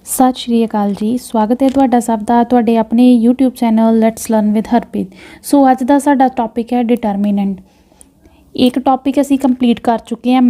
सत श्री अकाल जी। स्वागत है तुहाडा सब दा तुहाडे अपने YouTube channel let's learn with Harpreet. So अज दा साडा टॉपिक है डिटरमिनेंट। एक टॉपिक असी कंप्लीट कर चुके हैं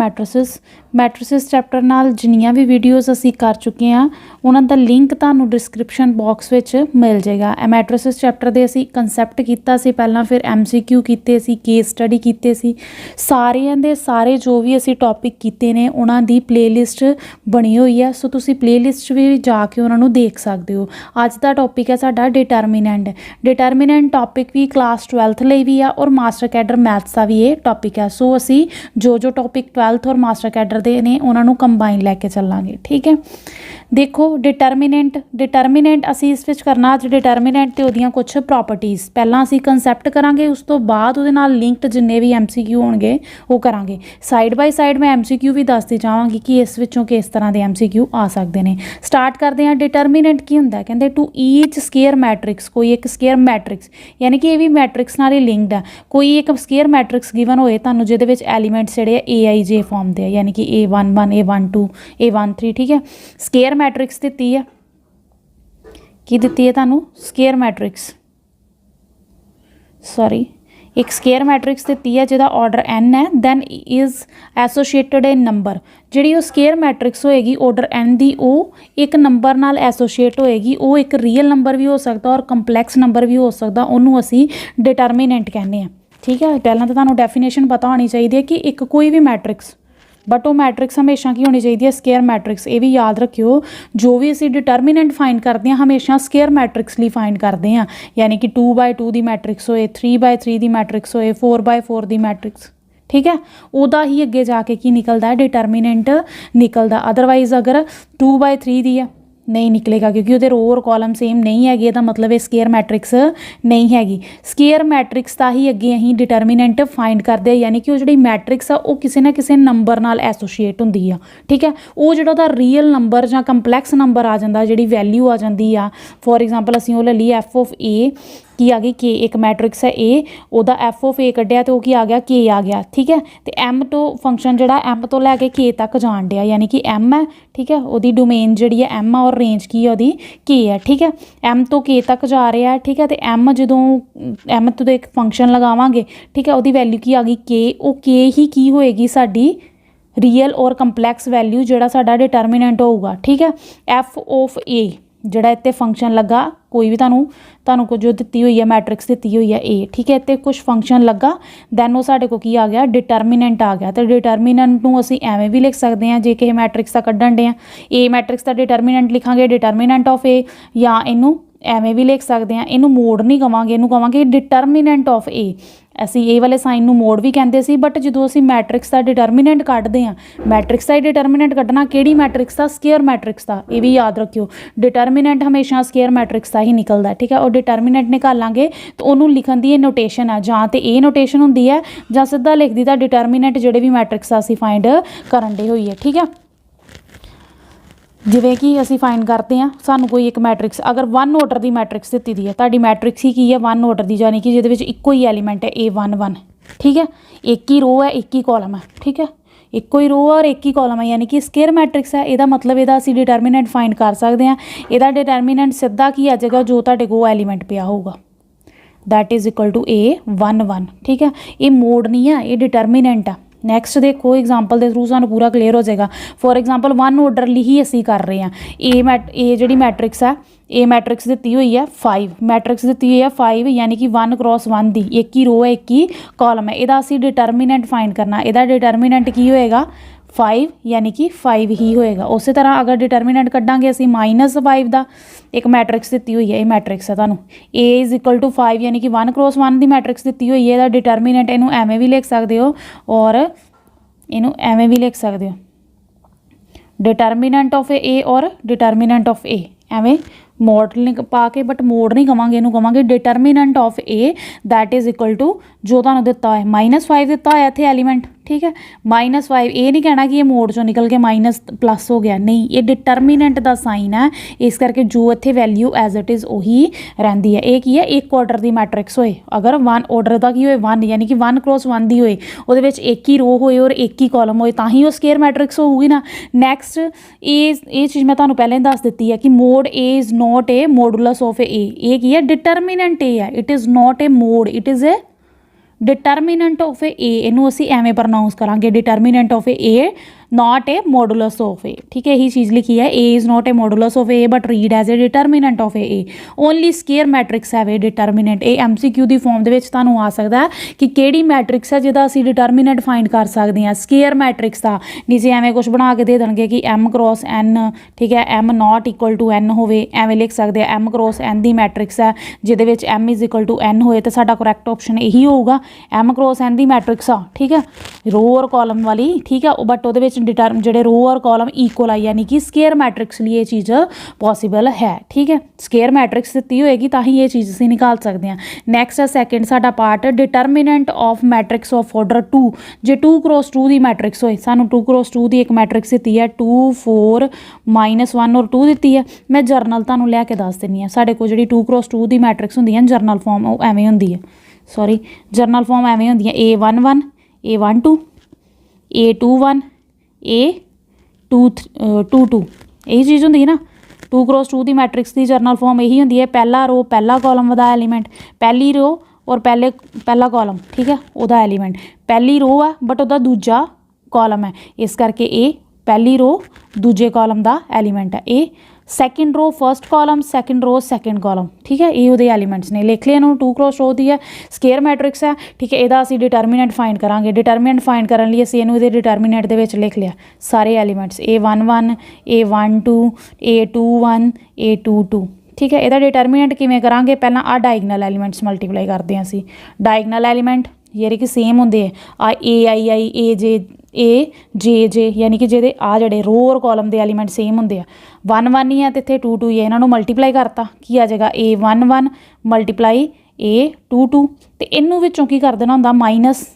मैट्रिसिस चैप्टर नाल जिन्नियां भी वीडियोज़ असी कर चुके हैं उन्हां दा लिंक तुहानूं डिस्क्रिप्शन बॉक्स विच मिल जाएगा। मैट्रिसिस चैप्टर दे असी कंसैप्ट कीता सी पहलां, फिर MCQ कीते सी, केस स्टडी कीते सी। सारियां दे सारे जो भी असी टॉपिक कीते ने उन्हां दी प्लेलिस्ट बनी हुई है। सो तुसी प्लेलिस्ट भी जाके उन्हां नूं देख सकते हो। अज दा टॉपिक है साडा डिटरमिनेंट। डिटरमिनेंट टॉपिक भी क्लास 12th लई भी है और मास्टर कैडर मैथ्स का भी ये टॉपिक है। सो असी जो टॉपिक 12th और मास्टर कैडर दे ने उन्होंने कंबाइन लैके चलांगे। ठीक है, देखो डिटरमिनेंट असी इस विच करना अज डिटरमिनेंट ते उहदियां कुछ प्रॉपर्टीज़ पहलां असी कंसैप्ट करांगे, उस तो बाद उहदे नाल लिंक्ड जिन्ने भी MCQ होणगे वो करांगे। साइड बाय साइड मैं MCQ भी दसदी जावांगी कि इस विचों किस तरह के MCQ आ सकते हैं। स्टार्ट करते हैं। डिटरमिनेंट की हुंदा है, कहंदे टू ईच स्केयर मैट्रिक्स, कोई एक स्केयर मैट्रिक्स यानी कि ये भी मैट्रिक्स नाल ही लिंक्ड है। कोई एक स्केयर मैट्रिक्स गिवन होए तुहानूं जिहदे विच एलीमेंट्स जिहड़े AIJ फॉर्म दे यानी कि A11 A12 A13। ठीक है, स्केयर मैट्रिक्स दित्ती है, की दित्ती है तुहानूं स्केयर मैट्रिक्स, सॉरी एक स्केयर मैट्रिक्स दित्ती है जिहदा ऑर्डर n है, then is associated a number. जिहड़ी वो स्केयर मैट्रिक्स होएगी ऑर्डर n दी वो एक नंबर नाल एसोशिएट होएगी। वो एक रियल नंबर भी हो सकता और कंपलैक्स नंबर भी हो सकता, उन्होंने असी डिटरमिनेंट कहने हैं। ठीक है, पहला तो तुहानूं डेफिनेशन पता होनी चाहिए है कि एक कोई भी मैट्रिक्स, बट वो मैट्रिक्स हमेशा की होनी चाहिए है स्केयर मैट्रिक्स। ये भी याद रखियो, जो भी असी डिटरमिनेंट फाइंड करते हैं हमेशा स्केयर मैट्रिक्स लिए फाइंड करते हैं, यानी कि 2x2 की मैट्रिक्स होए, 3x3 की मैट्रिक्स होए, 4x4 की मैट्रिक्स। ठीक है, उदा ही अगे जाके की निकलता है डिटरमिनेंट निकलता। अदरवाइज अगर 2x3 की है नहीं निकलेगा, क्योंकि वो रो और कॉलम सेम नहीं है, इसका मतलब ये स्केयर मैट्रिक्स नहीं हैगी। स्केयर मैट्रिक्स का ही अगे अं डिटरमिनेंट फाइंड करते हैं, यानी कि वो जी मैट्रिक्स आ वो किसी ना किसी नंबर नाल एसोशिएट होंदी है। ठीक है, वो जो रियल नंबर या कंपलैक्स नंबर आ जाता, जी वैल्यू आ जाती आ। फॉर एग्जाम्पल असीं वो ले लीए f(a) की आ गई K, एक मैट्रिक्स है A, उहदा f(a) कढ़िया तो की आ गया K आ गया। ठीक है, तो M तो फंक्शन जोड़ा M तो लैके K तक जान दिया, यानी कि M है। ठीक है, वो डोमेन जी है M और रेंज की है वो K है। ठीक है, M तो K तक जा रहा है। ठीक है, तो M जो M तो एक फंक्शन लगावांगे, ठीक है, वो वैल्यू की आ गई K, वो K ही की होएगी साडी रियल और कंपलैक्स वैल्यू जोड़ा साडा डिटरमिनेंट होगा। ठीक है, f(a) जोड़ा इतने फंक्शन लगा, कोई भी तुहानूं को जो दित्ती हुई है मैट्रिक्स दित्ती हुई है A। ठीक है, इतने कुछ फंक्शन लगा, दैन वो साडे को की आ गया डिटरमिनेंट आ गया। तो डिटरमिनेंट नूं असीं एवें भी लिख सकते हैं, जे किसी मैट्रिक्स का कढ़न डे A मैट्रिक्स का डिटरमिनेंट लिखांगे डिटरमिनेंट ऑफ A, या इनू एवें भी लिख सकते हैं, इनू मोड नहीं कवांगे, इनू कवांगे डिटरमिनेंट ऑफ A। असी ए वाले साइन नूं मोड भी कहते सी, बट जो असी मैट्रिक्स का डिटरमिनेंट कढ़ते हैं, मैट्रिक्स का डिटरमिनेंट कढ़ना किहड़ी मैट्रिक्स का, स्केयर मैट्रिक्स का। ये भी याद रखियो, डिटरमिनेंट हमेशा स्केयर मैट्रिक्स का ही निकलता। ठीक है, और डिटरमिनेंट निकालांगे तो उन्होंने लिखण दी नोटेशन है, जां ते ए नोटेशन हुंदी है जां सीधा लिख दी डिटरमिनेंट जिहड़े भी मैट्रिक्स असी फाइंड करन दे होईए। ठीक है, जिवें कि असी फाइंड करते हैं सानू कोई एक मैट्रिक्स अगर 1 ऑर्डर की मैट्रिक्स दी दी है, ताड़ी मैट्रिक्स ही की है 1 ऑर्डर की, यानी कि जिहदे विच इक्को ही एलीमेंट है A11। ठीक है, एक ही रो है एक ही कॉलम है। ठीक है, एक ही रो और एक ही कॉलम है, यानी कि स्केयर मैट्रिक्स है। यदा मतलब यदा असी डिटरमिनेंट फाइंड कर सकते हैं। यदा डिटरमिनेंट सीधा की आ जाएगा जो तुहाडे कोल एलीमेंट पिया होगा, that is equal to A11। ठीक है, ये मोड नहीं है, ये डिटरमिनेंट है। नैक्सट देखो एग्जाम्पल के थ्रू सानू पूरा क्लीयर हो जाएगा। फॉर एग्जाम्पल 1 ऑर्डर ही असी कर रहे हैं। ए जी मैट्रिक्स है, ए मैट्रिक्स दी हुई है 5, मैट्रिक्स दी हुई है 5, यानी कि 1 क्रॉस 1 दी एक ही रो है एक ही कॉलम है। यदा असी डिटरमिनेंट फाइंड करना, यदा डिटरमिनेंट की होएगा 5, यानी कि 5 ही होएगा। उस तरह अगर डिटरमिनेंट कढ़ांगे असी -5 का, एक मैट्रिक्स दी हुई है, ये मैट्रिक्स है तुहानूं A इज़ इक्वल टू 5, यानी कि 1 क्रॉस 1 की मैट्रिक्स दी हुई है। यदा डिटरमिनेंट इनू एवें भी लिख सकते हो और इनू एवें भी लिख सकते हो, डिटरमिनेंट ऑफ A और डिटरमिनेंट ऑफ A एवें मोड पा के, बट मोड नहीं कवांगे, इनू कवांगे determinant of A that is equal to जो तुहानूं दिता है -5 दिता है इत्थे एलीमेंट। ठीक है। -5 ये नहीं कहना कि ये मोड चों निकल के माइनस प्लस हो गया, नहीं, ये डिटरमीनेंट का साइन है, इस करके जो इत्थे वैल्यू एज इट इज़ उही रहिंदी है। ये की है एक ऑर्डर की मैट्रिक्स होए, अगर वन ऑर्डर का की होए 1 यानी कि 1 क्रॉस 1 दी होए, उहदे विच एक ही रो होए और एक ही कॉलम होए, तां ही वो स्केयर मैट्रिक्स होगी ना। नैक्सट ये चीज़ मैं तुहानूं पहले दस दी है कि mod A is not a modulus of A की है डिटरमीनेंट ए है, it is not a mod, it is a determinant of A, इनू असी एवें प्रनाउंस करांगे, determinant of A not a modulus of A, ठीक है, यही चीज़ लिखी है, A is not a modulus of A but read as a determinant of A only square matrix है वे डिटरमीनेंट। ये MCQ की फॉर्म के तुहानूं आ सकता है कि किहड़ी मैट्रिक्स है जिहदा असीं डिटरमीनेंट फाइंड कर सकते हैं, स्केयर मैट्रिक्स का। नीचे एवें कुछ बना के दे देंगे कि M क्रॉस N, ठीक है, M not equal to N होवे, एवें लिख सकते हैं M क्रॉस N की मैट्रिक्स है जिहदे विच M is equal to N होए, तो साडा करैक्ट ऑप्शन यही होगा, M क्रॉस N की मैट्रिक्स आ, ठीक है, रो और कॉलम वाली, ठीक है, बट उहदे विच ਜਿਹੜੇ रो और कॉलम इक्वल आई यानी कि स्केयर मैट्रिक्स लिए ये चीज़ पॉसीबल है, ठीक है, स्केयर मैट्रिक्स दी होएगी तां ही ये चीज़ असीं निकाल सकते हैं। नैक्सट है सैकेंड साडा part determinant of matrix of order 2, जे 2 क्रॉस 2 की मैट्रिक्स होए, सानूं 2 क्रॉस 2 की एक मैट्रिक्स दी है 2 4 -1 और 2 दी है। मैं जरनल तुहानूं लैके दस दिंदी हां, साडे कोल जिहड़ी 2 क्रॉस 2 की मैट्रिक्स हुंदी है जरनल फॉर्म वो एवें हुंदी है, सॉरी जरनल फॉर्म एवें हुंदी है A11 A12 A21 A22 यही चीज़ होंगी ना। 2 क्रॉस 2 की मैट्रिक्स की जरनल फॉर्म यही होंगी है, पहला रो पहला कॉलम वदा एलीमेंट, पहली रो और पहला कॉलम, ठीक है, वदा एलीमेंट, पहली रो है बट वदा दूजा कॉलम है, इस करके ए पहली रो दूजे कॉलम का एलीमेंट है, ए second row first column, second रो सैकेंड कॉलम, ठीक है, ये वो एलीमेंट्स ने लिख लिया इन्होंने। 2 क्रॉस 2 दी है स्केयर मैट्रिक्स है, ठीक है, यदा असी डिटरमीनेंट फाइंड करांगे, डिटरमीनेंट फाइंड करने लिए असी इहनूं डिटरमीनेंट दे विच लिख लिया सारे elements A11 A12 A21 A22, ठीक है। यदा डिटरमीनेंट किवें करांगे, पहलां आ डायगनल एलीमेंट्स मल्टीप्लाई करते हैं असी, डायगनल एलीमेंट यानी कि सेम होंगे आ A यानी कि जेदे आ जड़े रो और कॉलम के एलीमेंट सेम होंगे, 1 1 ही है तो इत्थे 2 2 ही है, इन्होंने मल्टीप्लाई करता की आ जाएगा A11 मल्टीप्लाई A22, तो इनू विचों की कर देना होंदा माइनस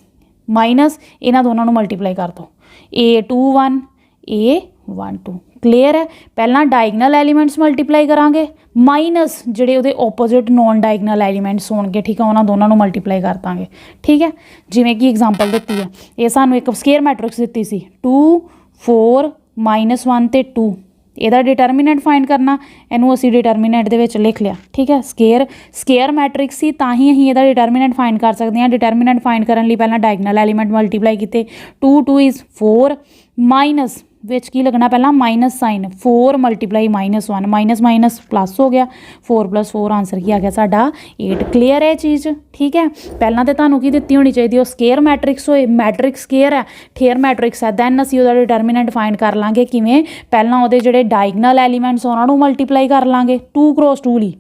इन्हां दोनों मल्टीप्लाई कर दो A21 A12, क्लीयर है। पहला डायगनल एलीमेंट्स मल्टीप्लाई करांगे माइनस जिहड़े उहदे ओपोजिट नॉन डायगनल एलीमेंट्स होणगे, ठीक है, उन्हां दोनों मल्टीप्लाई कर दांगे, ठीक है। जिवें कि एग्जाम्पल दित्ती है, ये सानूं एक स्केयर मैट्रिक्स दित्ती सी 2 4 -1 ते 2, ਇਹਦਾ डिटरमीनेंट फाइंड करना, इनू असी डिटरमीनेंट दे विच लिख लिया, ठीक है, स्केयर मैट्रिक्स सी तां ही असीं ਇਹਦਾ डिटरमीनेंट फाइंड कर सकते हैं। डिटरमीनेंट फाइंड करने लिए पहला डायगनल एलीमेंट मल्टीप्लाई किए, 2 2 इज़ 4 माइनस विच की लगना पहला minus sign, 4 multiply -1 minus plus हो गया, 4 + 4 आंसर की आ गया साडा 8, क्लीयर है चीज़, ठीक है। पहला तो तुहानूं की दित्ती होनी चाहिए वो स्केयर मैट्रिक्स होए, मैट्रिक्स स्केयर है, ठेयर मैट्रिक्स है, दैन असीं उहदा डिटरमीनेंट फाइंड कर लांगे किवें, पहला उहदे जिहड़े डायगनल एलीमेंट्स उन्हां नूं मल्टीप्लाई कर लांगे 2 क्रॉस 2 ली,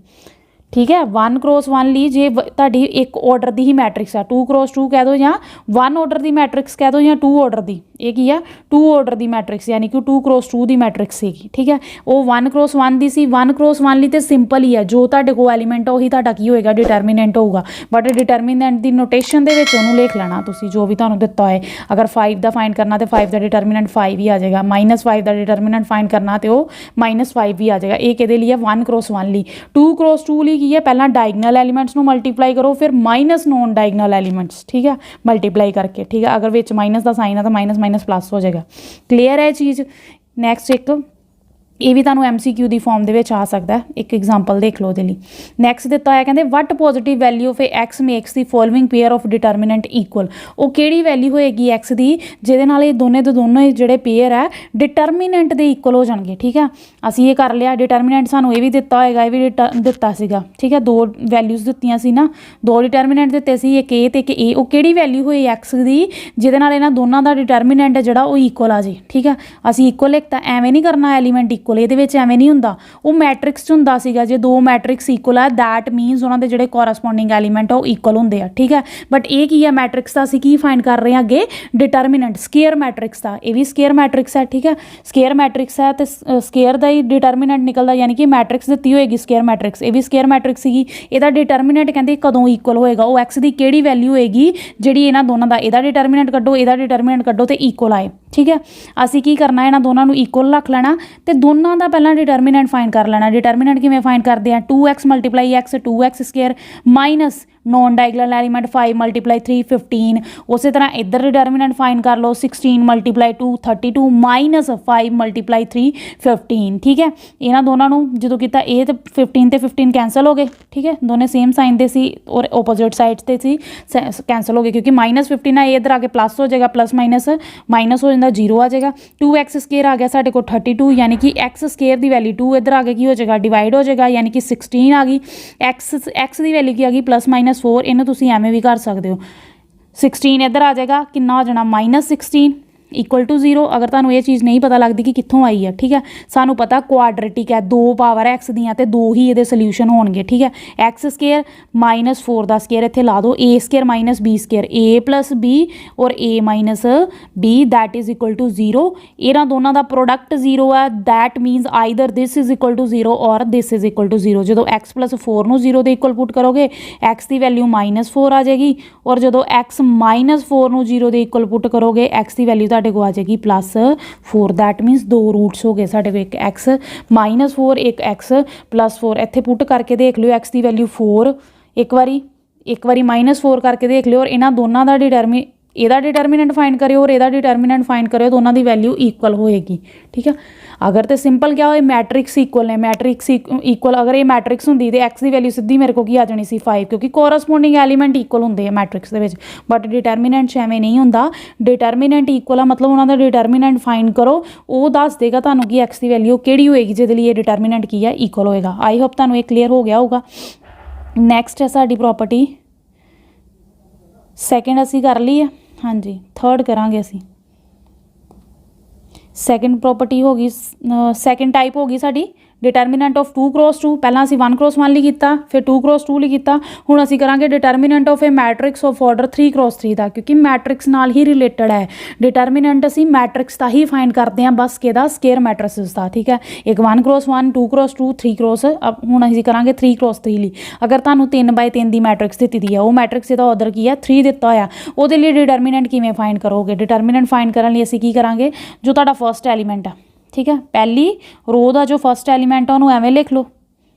ठीक है, 1 क्रॉस 1 ली जे तुहाडी एक ऑर्डर की ही मैट्रिक्स है, 2 क्रॉस 2 कह दो या 1 ऑर्डर की मैट्रिक्स कह दो या 2 ऑर्डर की, ये की है 2 ऑर्डर की मैट्रिक्स यानी कि 2 क्रॉस 2 की मैट्रिक्स सीगी, ठीक है। वो 1 क्रॉस 1 दी सी, 1 क्रॉस 1 ली तो सिंपल ही है, जो तुहाडे कोल एलीमेंट है उही तुहाडा की होएगा डिटरमीनेंट होगा, बट डिटरमीनेंट की नोटेशन दे विच उहनूं लिख लेना तुसीं जो भी तुहानूं दित्ता है। अगर 5 का फाइंड करना तो 5 का डिटरमीनेंट 5 ही आ जाएगा, -5 का डिटरमीनेंट फाइंड करना तो -5 ही आ जाएगा। ये किहदे लिए 1 क्रॉस 1 ली, 2 क्रॉस 2 ली की है, पहला डायगनल एलीमेंट्स नूं मल्टीप्लाई करो फिर माइनस नॉन डायगनल एलीमेंट्स, ठीक है, मल्टीप्लाई करके, ठीक है, अगर विच माइनस का साइन है तो माइनस प्लस हो जाएगा, क्लीयर है चीज़। नैक्सट एक ये भी तुहानूं MCQ की फॉर्म दे विच आ सकता है, एक एग्जाम्पल देख लो दे लई। नैक्सट दिता है कहते what positive value of x makes the following pair of determinant equal, वो किहड़ी वैल्यू होएगी एक्स की जिहदे नाल ये दोनों दे दोनों जिहड़े पेयर है डिटरमीनेंट दे इक्वल हो जाणगे, ठीक है। असीं ये कर लिया, डिटरमीनेंट सानूं ये भी दिता होएगा, ये भी दिता सीगा, ठीक है, 2 वैल्यूज़ दित्तियां सी ना, 2 डिटरमीनेंट दित्ते सी, एक ए ते एक ए, वो किहड़ी वैल्यू होई एक्स की जिहदे नाल इन्हां दोनों दा डिटरमीनेंट है जिहड़ा वो इक्वल आ जे, ठीक है। असीं इक्वल लिखता, एवें नहीं करना एलीमेंट इक्वल ਈਕੁਅਲ, ਇਹਦੇ ਵਿੱਚ ਐਵੇਂ ਨਹੀਂ ਹੁੰਦਾ, ਉਹ ਮੈਟ੍ਰਿਕਸ 'ਚ ਹੁੰਦਾ ਸੀਗਾ ਜੇ ਦੋ ਮੈਟ੍ਰਿਕਸ ਈਕੁਅਲ ਹੈ ਦੈਟ ਮੀਨਸ ਉਹਨਾਂ ਦੇ ਜਿਹੜੇ ਕੋਰਸਪੋਂਡਿੰਗ ਐਲੀਮੈਂਟ ਆ ਉਹ ਈਕੁਅਲ ਹੁੰਦੇ ਆ, ਠੀਕ ਹੈ। ਬਟ ਇਹ ਕੀ ਹੈ, ਮੈਟ੍ਰਿਕਸ ਦਾ ਅਸੀਂ ਕੀ ਫਾਈਂਡ ਕਰ ਰਹੇ ਹਾਂ ਅੱਗੇ, ਡਿਟਰਮੀਨੈਂਟ ਸਕੇਅਰ ਮੈਟ੍ਰਿਕਸ ਦਾ, ਇਹ ਵੀ ਸਕੇਅਰ ਮੈਟ੍ਰਿਕਸ ਹੈ, ਠੀਕ ਹੈ। ਸਕੇਅਰ ਮੈਟ੍ਰਿਕਸ ਹੈ ਤੇ ਸਕੇਅਰ ਦਾ ਹੀ ਡਿਟਰਮੀਨੈਂਟ ਨਿਕਲਦਾ, ਯਾਨੀ ਕਿ ਮੈਟ੍ਰਿਕਸ ਦਿੱਤੀ ਹੋਏਗੀ ਸਕੇਅਰ ਮੈਟ੍ਰਿਕਸ, ਇਹ ਵੀ ਸਕੇਅਰ ਮੈਟ੍ਰਿਕਸ ਸੀਗੀ, ਇਹਦਾ ਡਿਟਰਮੀਨੈਂਟ ਕਹਿੰਦੇ ਕਦੋਂ ਈਕੁਅਲ ਹੋਏਗਾ, ਉਹ ਐਕਸ ਦੀ ਕਿਹੜੀ ਵੈਲਿਊ ਹੋਏਗੀ ਜਿਹੜੀ ਇਹਨਾਂ ਦੋਨਾਂ ਦਾ, ਇਹਦਾ ਡਿਟਰਮੀਨੈਂਟ ਕੱਢੋ ਇਹਦਾ ਡਿਟਰਮੀਨੈਂਟ ਕੱਢੋ ਤੇ ਈਕੁਅਲ ਆਏ, ਠੀਕ ਹੈ। ਅਸੀਂ ਕੀ ਕਰਨਾ, ਇਹਨਾਂ ਦੋਨਾਂ ਨੂੰ ਈਕੁਅਲ ਰੱਖ ਲੈਣਾ ਤੇ ਦੋਨਾਂ ਦਾ ਪਹਿਲਾਂ ਡਿਟਰਮੀਨੈਂਟ ਫਾਈਂਡ ਕਰ ਲੈਣਾ। ਡਿਟਰਮੀਨੈਂਟ ਕਿਵੇਂ ਫਾਈਂਡ ਕਰਦੇ ਆ, 2x multiply x 2x square minus non diagonal element 5 multiply 3 15, ਉਸੇ ਤਰ੍ਹਾਂ ਇੱਧਰ ਡਿਟਰਮੀਨੈਂਟ ਫਾਈਂਡ ਕਰ ਲਓ 16 ਮਲਟੀਪਲਾਈ 2 32 ਮਾਈਨਸ 5 ਮਲਟੀਪਲਾਈ 3 15, ਠੀਕ ਹੈ। ਇਹਨਾਂ ਦੋਨਾਂ ਨੂੰ ਜਦੋਂ ਕੀਤਾ ਇਹ ਤੇ 15 ਤੇ 15 ਕੈਂਸਲ ਹੋ ਗਏ, ਠੀਕ ਹੈ, ਦੋਨੇ ਸੇਮ ਸਾਈਨ ਦੇ ਸੀ ਔਰ ਓਪੋजिट ਸਾਈਡ ਤੇ ਸੀ, ਕੈਂਸਲ ਹੋ ਗਏ ਕਿਉਂਕਿ -15 ਆ, ਇਹ ਇੱਧਰ ਆ ਕੇ ਪਲੱਸ ਹੋ ਜਾਏਗਾ, ਪਲੱਸ ਮਾਈਨਸ ਹੋ ਜਾਂਦਾ, 0 ਆ ਜਾਏਗਾ। 2x ਸਕੇਅਰ ਆ ਗਿਆ ਸਾਡੇ ਕੋਲ 32, ਯਾਨੀ ਕਿ x ਸਕੇਅਰ ਦੀ ਵੈल्यू 2 ਇੱਧਰ ਆ ਕੇ ਕੀ ਹੋ ਜਾਏਗਾ, ਡਿਵਾਈਡ ਹੋ ਜਾਏਗਾ, ਯਾਨੀ ਕਿ 16 ਆ ਗਈ। x ਦੀ ਵੈल्यू ਕੀ ਆ ਗਈ, +-4, ਇਹਨੂੰ ਤੁਸੀਂ ਐਵੇਂ ਵੀ ਕਰ ਸਕਦੇ ਹੋ, 16 ਇੱਧਰ ਆ ਜਾਏਗਾ, ਕਿੰਨਾ ਹੋ ਜਾਣਾ -16 ਇਕੁਅਲ ਟੂ 0। ਅਗਰ ਤੁਹਾਨੂੰ ਇਹ ਚੀਜ਼ ਨਹੀਂ ਪਤਾ ਲੱਗਦੀ ਕਿ ਕਿੱਥੋਂ ਆਈ ਹੈ, ਠੀਕ ਹੈ, ਸਾਨੂੰ ਪਤਾ ਕੁਆਡਰੇਟਿਕ ਹੈ, 2 ਪਾਵਰ x ਦੀਆਂ ਤੇ 2 ਹੀ ਇਹਦੇ ਸੋਲਿਊਸ਼ਨ ਹੋਣਗੇ, ਠੀਕ ਹੈ। x ਸਕੇਅਰ -4 ਦਾ ਸਕੇਅਰ ਇੱਥੇ ਲਾ ਦਿਓ, a square -b square, a + b ਔਰ a - b that is equal to 0। ਇਹਨਾਂ ਦੋਨਾਂ ਦਾ ਪ੍ਰੋਡਕਟ 0 ਹੈ, that means either this is equal to 0 ਔਰ ਦਿਸ ਇਜ਼ ਇਕੁਅਲ ਟੂ 0। ਜਦੋਂ x + 4 ਨੂੰ 0 ਦੇ ਇਕੁਅਲ ਪੁੱਟ ਕਰੋਗੇ x ਦੀ ਵੈਲਿਊ -4 ਆ ਜਾਏਗੀ ਔਰ ਜਦੋਂ x - 4 ਨੂੰ 0 ਦੇ ਇਕੁਅਲ ਪੁੱਟ ਕਰੋਗੇ x ਦੀ ਵੈਲਿਊ ਸਾਡੇ ਕੋਲ ਆ ਜਾਏਗੀ +4, ਦੈਟ ਮੀਨਸ 2 ਰੂਟਸ ਹੋ ਗਏ ਸਾਡੇ ਕੋਲ, ਇੱਕ x -4 ਇੱਕ x +4। ਇੱਥੇ ਪੁੱਟ ਕਰਕੇ ਦੇਖ ਲਿਓ x ਦੀ ਵੈਲਿਊ 4, ਇੱਕ ਵਾਰੀ -4 ਕਰਕੇ ਦੇਖ ਲਿਓ ਔਰ ਇਹਨਾਂ ਦੋਨਾਂ ਦਾ ਇਹਦਾ ਡਿਟਰਮੀਨੈਂਟ ਫਾਈਂਡ ਕਰਿਓ ਔਰ ਇਹਦਾ ਡਿਟਰਮੀਨੈਂਟ ਫਾਈਂਡ ਕਰਿਓ, ਦੋਨਾਂ ਦੀ ਵੈਲਿਊ ਇਕੁਅਲ ਹੋਏਗੀ, ਠੀਕ ਹੈ। ਅਗਰ ਤੇ ਸਿੰਪਲ ਕਿਹਾ ਹੋਏ ਮੈਟ੍ਰਿਕਸ ਇਕੁਅਲ ਨੇ, ਮੈਟ੍ਰਿਕਸ ਇਕੁਅਲ ਅਗਰ ਇਹ ਮੈਟ੍ਰਿਕਸ ਹੁੰਦੀ ਤੇ x ਦੀ ਵੈਲਿਊ ਸਿੱਧੀ ਮੇਰੇ ਕੋਲ ਕੀ ਆ ਜਾਣੀ ਸੀ 5, ਕਿਉਂਕਿ ਕੋਰਸਪੋਂਡਿੰਗ ਐਲੀਮੈਂਟ ਇਕੁਅਲ ਹੁੰਦੇ ਆ ਮੈਟ੍ਰਿਕਸ ਦੇ ਵਿੱਚ। ਬਟ ਡਿਟਰਮੀਨੈਂਟ 'ਚ ਐਵੇਂ ਨਹੀਂ ਹੁੰਦਾ, ਡਿਟਰਮੀਨੈਂਟ ਇਕੁਅਲ ਆ ਮਤਲਬ ਉਹਨਾਂ ਦਾ ਡਿਟਰਮੀਨੈਂਟ ਫਾਈਂਡ ਕਰੋ, ਉਹ ਦੱਸ ਦੇਗਾ ਤੁਹਾਨੂੰ ਕਿ x ਦੀ ਵੈਲਿਊ ਕਿਹੜੀ ਹੋਏਗੀ ਜਿਹਦੇ ਲਈ ਇਹ ਡਿਟਰਮੀਨੈਂਟ ਕੀ ਹੈ ਇਕੁਅਲ ਹੋਏਗਾ। ਆਈ ਹੋਪ ਤੁਹਾਨੂੰ ਇਹ ਕਲੀਅਰ ਹੋ ਗਿਆ ਹੋਊਗਾ। ਨੈਕਸਟ ਹੈ ਸਾਡੀ ਪ੍ਰੋਪਰਟੀ, ਸੈਕਿੰਡ ਅਸੀਂ ਕਰ ਲਈ ਹੈ, ਹਾਂਜੀ ਥਰਡ ਕਰਾਂਗੇ ਅਸੀਂ। ਸੈਕਿੰਡ ਪ੍ਰੋਪਰਟੀ ਹੋ ਗਈ, ਸੈਕਿੰਡ ਟਾਈਪ ਹੋ ਗਈ ਸਾਡੀ ਡਿਟਰਮੀਨੈਂਟ ਆਫ 2 × 2। ਪਹਿਲਾਂ ਅਸੀਂ 1 × 1 ਲਈ ਕੀਤਾ, ਫਿਰ 2 × 2 ਲਈ ਕੀਤਾ, ਹੁਣ ਅਸੀਂ ਕਰਾਂਗੇ determinant of A matrix of order 3 × 3 ਦਾ, ਕਿਉਂਕਿ ਮੈਟ੍ਰਿਕਸ ਨਾਲ ਹੀ ਰਿਲੇਟਡ ਹੈ। ਡਿਟਰਮੀਨੈਂਟ ਅਸੀਂ ਮੈਟ੍ਰਿਕਸ ਦਾ ਹੀ ਫਾਈਂਡ ਕਰਦੇ ਹਾਂ, ਬਸ ਕਿਹਦਾ, ਸਕੇਅਰ ਮੈਟ੍ਰਿਸਿਸ ਦਾ, ਠੀਕ ਹੈ। ਇੱਕ 1 × 1 2 × 2 3 × ਹੁਣ ਅਸੀਂ ਕਰਾਂਗੇ 3 × 3 ਲਈ। ਅਗਰ ਤੁਹਾਨੂੰ 3/3 ਦੀ ਮੈਟ੍ਰਿਕਸ ਦਿੱਤੀ ਦੀ ਹੈ, ਉਹ ਮੈਟ੍ਰਿਕਸ ਇਹਦਾ ਆਰਡਰ ਕੀ ਹੈ 3 ਦਿੱਤਾ ਹੋਇਆ, ਉਹਦੇ ਲਈ ਡਿਟਰਮੀਨੈਂਟ ਕਿਵੇਂ ਫਾਈਂਡ ਕਰੋਗੇ। ਡਿਟਰਮੀਨੈਂਟ ਫਾਈਂਡ ਕਰਨ ਲਈ ਅਸੀਂ ਕੀ ਕਰਾਂਗੇ, ਜੋ ਤੁਹਾਡਾ ਫਸਟ ਐਲੀਮੈਂਟ ਹੈ, ਠੀਕ ਹੈ, ਪਹਿਲੀ ਰੋ ਦਾ ਜੋ ਫਸਟ ਐਲੀਮੈਂਟ ਆ ਉਹਨੂੰ ਐਵੇਂ ਲਿਖ ਲਓ,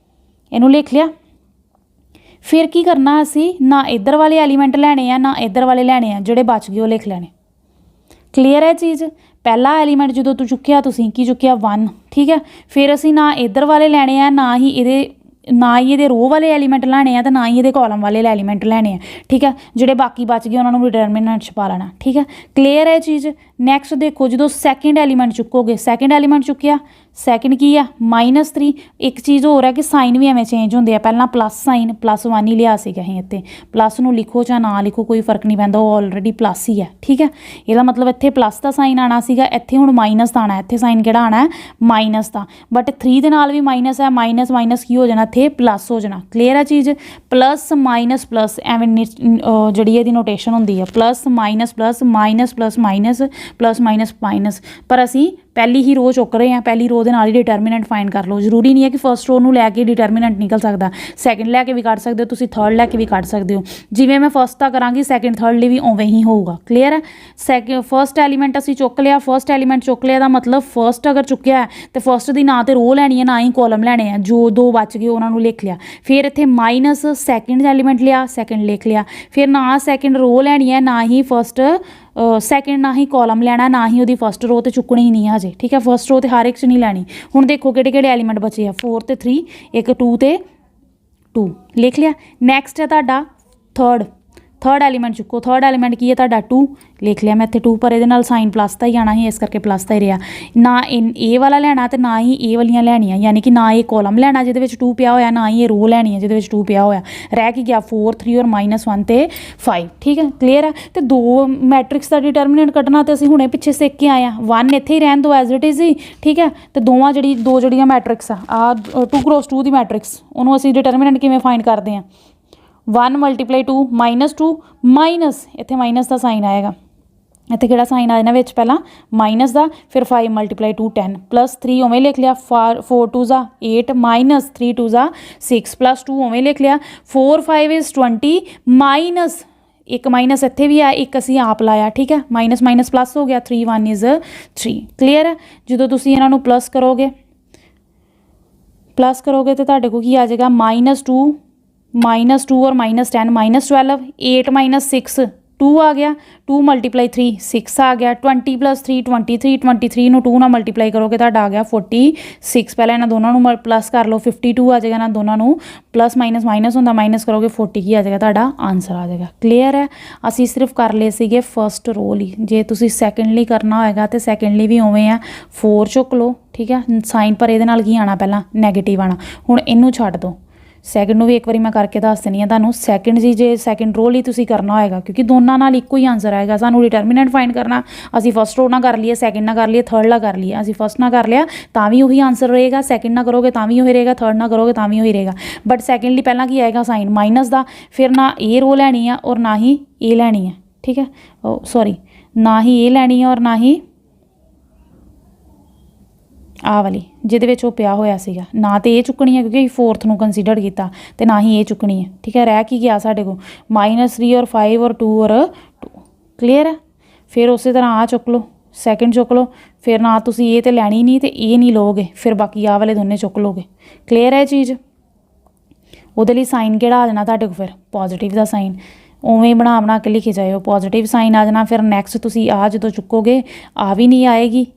ਇਹਨੂੰ ਲਿਖ ਲਿਆ। ਫਿਰ ਕੀ ਕਰਨਾ, ਅਸੀਂ ਨਾ ਇੱਧਰ ਵਾਲੇ ਐਲੀਮੈਂਟ ਲੈਣੇ ਆ ਨਾ ਇੱਧਰ ਵਾਲੇ ਲੈਣੇ ਆ, ਜਿਹੜੇ ਬਚ ਗਏ ਉਹ ਲਿਖ ਲੈਣੇ। ਕਲੀਅਰ ਹੈ ਚੀਜ਼। ਪਹਿਲਾ ਐਲੀਮੈਂਟ ਜਦੋਂ ਤੂੰ ਚੁੱਕਿਆ, ਤੁਸੀਂ ਕੀ ਚੁੱਕਿਆ 1, ਠੀਕ ਹੈ। ਫਿਰ ਅਸੀਂ ਨਾ ਇੱਧਰ ਵਾਲੇ ਲੈਣੇ ਆ ਨਾ ਹੀ ਇਹਦੇ ਰੋ ਵਾਲੇ ਐਲੀਮੈਂਟ ਲੈਣੇ ਆ ਤੇ ਨਾ ਹੀ ਇਹਦੇ ਕਾਲਮ ਵਾਲੇ ਐਲੀਮੈਂਟ ਲੈਣੇ ਆ, ਠੀਕ ਹੈ। ਜਿਹੜੇ ਬਾਕੀ ਬਚ ਗਏ ਉਹਨਾਂ ਨੂੰ ਡਿਟਰਮੀਨੈਂਟ 'ਚ ਪਾ ਲੈਣਾ, ਠੀਕ ਹੈ। ਕਲੀਅਰ ਹੈ ਚੀਜ਼। ਨੈਕਸਟ ਦੇਖੋ, ਜਦੋਂ ਸੈਕਿੰਡ ਐਲੀਮੈਂਟ ਚੁੱਕੋਗੇ, ਸੈਕਿੰਡ ਐਲੀਮੈਂਟ ਚੁੱਕਿਆ, ਸੈਕਿੰਡ ਕੀ ਆ -3। ਇੱਕ ਚੀਜ਼ ਹੋਰ ਹੈ ਕਿ ਸਾਈਨ ਵੀ ਐਵੇਂ ਚੇਂਜ ਹੁੰਦੇ ਆ, ਪਹਿਲਾਂ ਪਲੱਸ ਸਾਈਨ +1 ਹੀ ਲਿਆ ਸੀਗਾ ਅਸੀਂ, ਇੱਥੇ ਪਲੱਸ ਨੂੰ ਲਿਖੋ ਜਾਂ ਨਾ ਲਿਖੋ ਕੋਈ ਫਰਕ ਨਹੀਂ ਪੈਂਦਾ, ਉਹ ਆਲਰੇਡੀ ਪਲੱਸ ਹੀ ਹੈ, ਠੀਕ ਹੈ। ਇਹਦਾ ਮਤਲਬ ਇੱਥੇ ਪਲੱਸ ਦਾ ਸਾਈਨ ਆਉਣਾ ਸੀਗਾ, ਇੱਥੇ ਹੁਣ ਮਾਈਨਸ ਦਾ ਆਉਣਾ, ਇੱਥੇ ਸਾਈਨ ਕਿਹੜਾ ਆਉਣਾ ਹੈ ਮਾਈਨਸ ਦਾ। ਬਟ 3 ਦੇ ਨਾਲ ਵੀ ਮਾਈਨਸ ਹੈ, ਮਾਈਨਸ ਕੀ ਹੋ ਜਾਣਾ, ਇੱਥੇ ਪਲੱਸ ਹੋ ਜਾਣਾ। ਕਲੀਅਰ ਹੈ ਚੀਜ਼। ਪਲੱਸ ਮਾਈਨਸ ਐਵੇਂ ਜਿਹੜੀ ਇਹਦੀ ਨੋਟੇਸ਼ਨ ਹੁੰਦੀ ਹੈ, ਪਲੱਸ ਮਾਈਨਸ ਪਲੱਸ ਮਾਈਨਸ। ਪਰ ਅਸੀਂ ਪਹਿਲੀ ਹੀ ਰੋ ਚੁੱਕ ਰਹੇ ਹਾਂ, ਪਹਿਲੀ ਰੋ ਦੇ ਨਾਲ ਹੀ ਡਿਟਰਮੀਨੈਂਟ ਫਾਈਂਡ ਕਰ ਲਓ। ਜ਼ਰੂਰੀ ਨਹੀਂ ਹੈ ਕਿ ਫਸਟ ਰੋ ਨੂੰ ਲੈ ਕੇ ਡਿਟਰਮੀਨੈਂਟ ਨਿਕਲ ਸਕਦਾ, ਸੈਕਿੰਡ ਲੈ ਕੇ ਵੀ ਕੱਢ ਸਕਦੇ ਹੋ ਤੁਸੀਂ, ਥਰਡ ਲੈ ਕੇ ਵੀ ਕੱਢ ਸਕਦੇ ਹੋ। ਜਿਵੇਂ ਮੈਂ ਫਸਟ ਦਾ ਕਰਾਂਗੀ ਸੈਕਿੰਡ ਥਰਡ ਲਈ ਵੀ ਉਵੇਂ ਹੀ ਹੋਊਗਾ। ਕਲੀਅਰ ਹੈ। ਫਸਟ ਐਲੀਮੈਂਟ ਅਸੀਂ ਚੁੱਕ ਲਿਆ, ਫਸਟ ਐਲੀਮੈਂਟ ਚੁੱਕ ਲਿਆ ਦਾ ਮਤਲਬ ਫਸਟ ਅਗਰ ਚੁੱਕਿਆ ਤੇ ਫਸਟ ਦੀ ਨਾ ਤੇ ਰੋ ਲੈਣੀ ਹੈ ਨਾ ਹੀ ਕਾਲਮ ਲੈਣੇ ਆ, ਜੋ 2 ਬਚ ਗਏ ਉਹਨਾਂ ਨੂੰ ਲਿਖ ਲਿਆ। ਫਿਰ ਇੱਥੇ ਮਾਈਨਸ ਸੈਕਿੰਡ ਐਲੀਮੈਂਟ ਲਿਆ, ਸੈਕਿੰਡ ਲਿਖ ਲਿਆ। ਫਿਰ ਨਾ ਸੈਕਿੰਡ ਰੋ ਲੈਣੀ ਹੈ ਨਾ ਹੀ ਫਸਟ ਸੈਕਿੰਡ ਨਾ ਹੀ ਕਾਲਮ ਲੈਣਾ, ਨਾ ਹੀ ਉਹਦੀ ਫਸਟ ਰੋ ਤੇ ਚੁੱਕਣੀ ਹੀ ਨਹੀਂ ਹਜੇ, ਠੀਕ ਹੈ। ਫਸਟ ਰੋ ਤੇ ਹਰ ਇੱਕ 'ਚ ਨਹੀਂ ਲੈਣੀ। ਹੁਣ ਦੇਖੋ ਕਿਹੜੇ ਕਿਹੜੇ ਐਲੀਮੈਂਟ ਬਚੇ ਆ, 4 ਤੇ 3, ਇੱਕ 2 ਤੇ 2 ਲਿਖ ਲਿਆ। ਨੈਕਸਟ ਹੈ ਤੁਹਾਡਾ थर्ड एलीमेंट चुको, थर्ड एलीमेंट की है तुहाडा 2 लिख लिया मैं इत्थे 2 पर ये साइन प्लस का ही आना ही, इस करके प्लस का ही रहा। ना इन ए वाला लेना तो ना ही ए वालियां लैनियां, यानी कि ना ये कॉलम लेना जिहदे विच 2 पिया होया, ना ही ये रो लैनी है जिहदे विच 2 पिया होया। रह की गया 4 3 और -1 ते 5। ठीक है, क्लीयर है। तो दो मैट्रिक्स का डिटरमिनेंट कड्ढना तो असीं हुणे पिछे सिख के आए हैं। 1 इत्थे ही रहन दो एज इट इज़ ही। ठीक है, तो दो जड़ियां मैट्रिक्स आ 2 क्रॉस 2 दी मैट्रिक्स, उन्होंने असीं डिटरमिनेंट किवें फाइंड करते हैं। 1 × 2 -2 माइनस इत्थे माइनस का साइन आएगा, इत्थे किहड़ा साइन आ जाना विच पहला माइनस का, फिर 5 × 2 10 +3 उवें लिख लिया, 4 2 ज़ा 8 -3 2 ज़ा 6 +2 उवें लिख लिया, 4 5 इज़ 20 माइनस एक माइनस इत्थे भी आ, एक असीं आप लाया। ठीक है, माइनस माइनस प्लस हो गया, 3 1 इज़ 3। क्लीयर है। जो तुसीं इन्हां नूं प्लस करोगे तो तुहाडे कोल की आ जाएगा -2 और -10 -12, 8 - 6 2 आ गया, 2 × 3 6 आ गया, 20 + 3 23, 23 नूं 2 नाल मल्टीप्लाई करोगे तुहाडा आ गया 46। पहले इन्हां दोनों नूं प्लस कर लो, 52 आ जाएगा। इन्हां दोनों नूं प्लस माइनस माइनस होंदा, माइनस करोगे 40 की आ जाएगा तुहाडा आंसर आ जाएगा। क्लीयर है। असीं सिर्फ कर लए सीगे फस्ट रो लई, जे तुसीं सैकेंडली करना होएगा तो सैकेंडली भी उवें आ, 4 चुक लो। ठीक है, साइन पर इहदे नाल की आना पहला नैगेटिव आना। हुण इहनूं छड्ड दो, सैकेंड भी एक बार मैं करके दस देनी है तुहानूं। सैकेंड जी जे सैकेंड रो लिए तुसीं करना होएगा, क्योंकि दोनों नाल इक्को ही आंसर आएगा। सानूं डिटरमिनेंट फाइंड करना, असीं फस्ट रो ना कर लिए, सैकेंड ना कर लिए, थर्ड ना कर लिए। असीं फस्ट ना कर लिया तां भी उही आंसर रहेगा, सैकेंड ना करोगे तां भी उही रहेगा, थर्ड ना करोगे तां भी उही रहेगा। बट सैकेंडली पहला की आएगा साइन माइनस का, फिर ना ए रो लैनी है और ना ही ए लैनी है। ठीक है, सॉरी, ना ही ए लैनी है और ना ही आ वाली जिहदे विच वो पिया होया सीगा। ना तो ये चुकनी है क्योंकि फोर्थ नूं कंसीडर किया, तो ना ही ये चुकनी है। ठीक है, रह की गया साडे को -3 और 5 और 2 और 2। क्लीयर है। फिर उस तरह आ चुक लो, सैकेंड चुक लो, फिर ना तुसीं ये तो लैनी नहीं तो ये नहीं लोगे, फिर बाकी आ वाले दोनों चुक लोगे। क्लीयर है चीज़। उहदे लई साइन किहड़ा आ जाना तुहाडे को, फिर पॉजिटिव का साइन उवें बना के लिखे जाओ, पॉजिटिव साइन आ जाना। फिर नैक्सट तुसीं आ जो चुकोगे आ भी नहीं आएगी,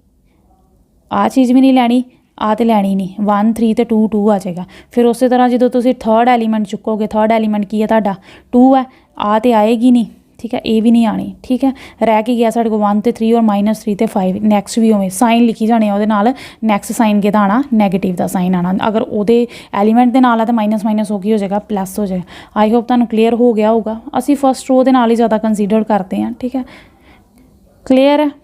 आ चीज़ भी नहीं लैनी, आ तो लैनी नहीं। 1 3 तो 2 2 आ जाएगा। फिर उस तरह जो तुसीं थर्ड एलीमेंट चुकोगे, थर्ड एलीमेंट की है तुहाडा 2 है, आ तो आएगी नहीं। ठीक है, ये भी नहीं आनी। ठीक है, रह के गया साढ़े को 1 तो 3 और -3 तो 5। नैक्सट भी उवें साइन लिखी जाने ਉਹਦੇ ਨਾਲ, नैक्सट साइन किहदा आना नैगेटिव का साइन आना। अगर ਉਹਦੇ एलीमेंट के नाल है तो माइनस माइनस हो की हो जाएगा प्लस हो जाएगा। आई होप तुहानूं क्लीयर हो गया होगा। असीं फस्ट रो दे नाल ही ज़्यादा कंसीडर करते हैं। ठीक है, क्लीयर है।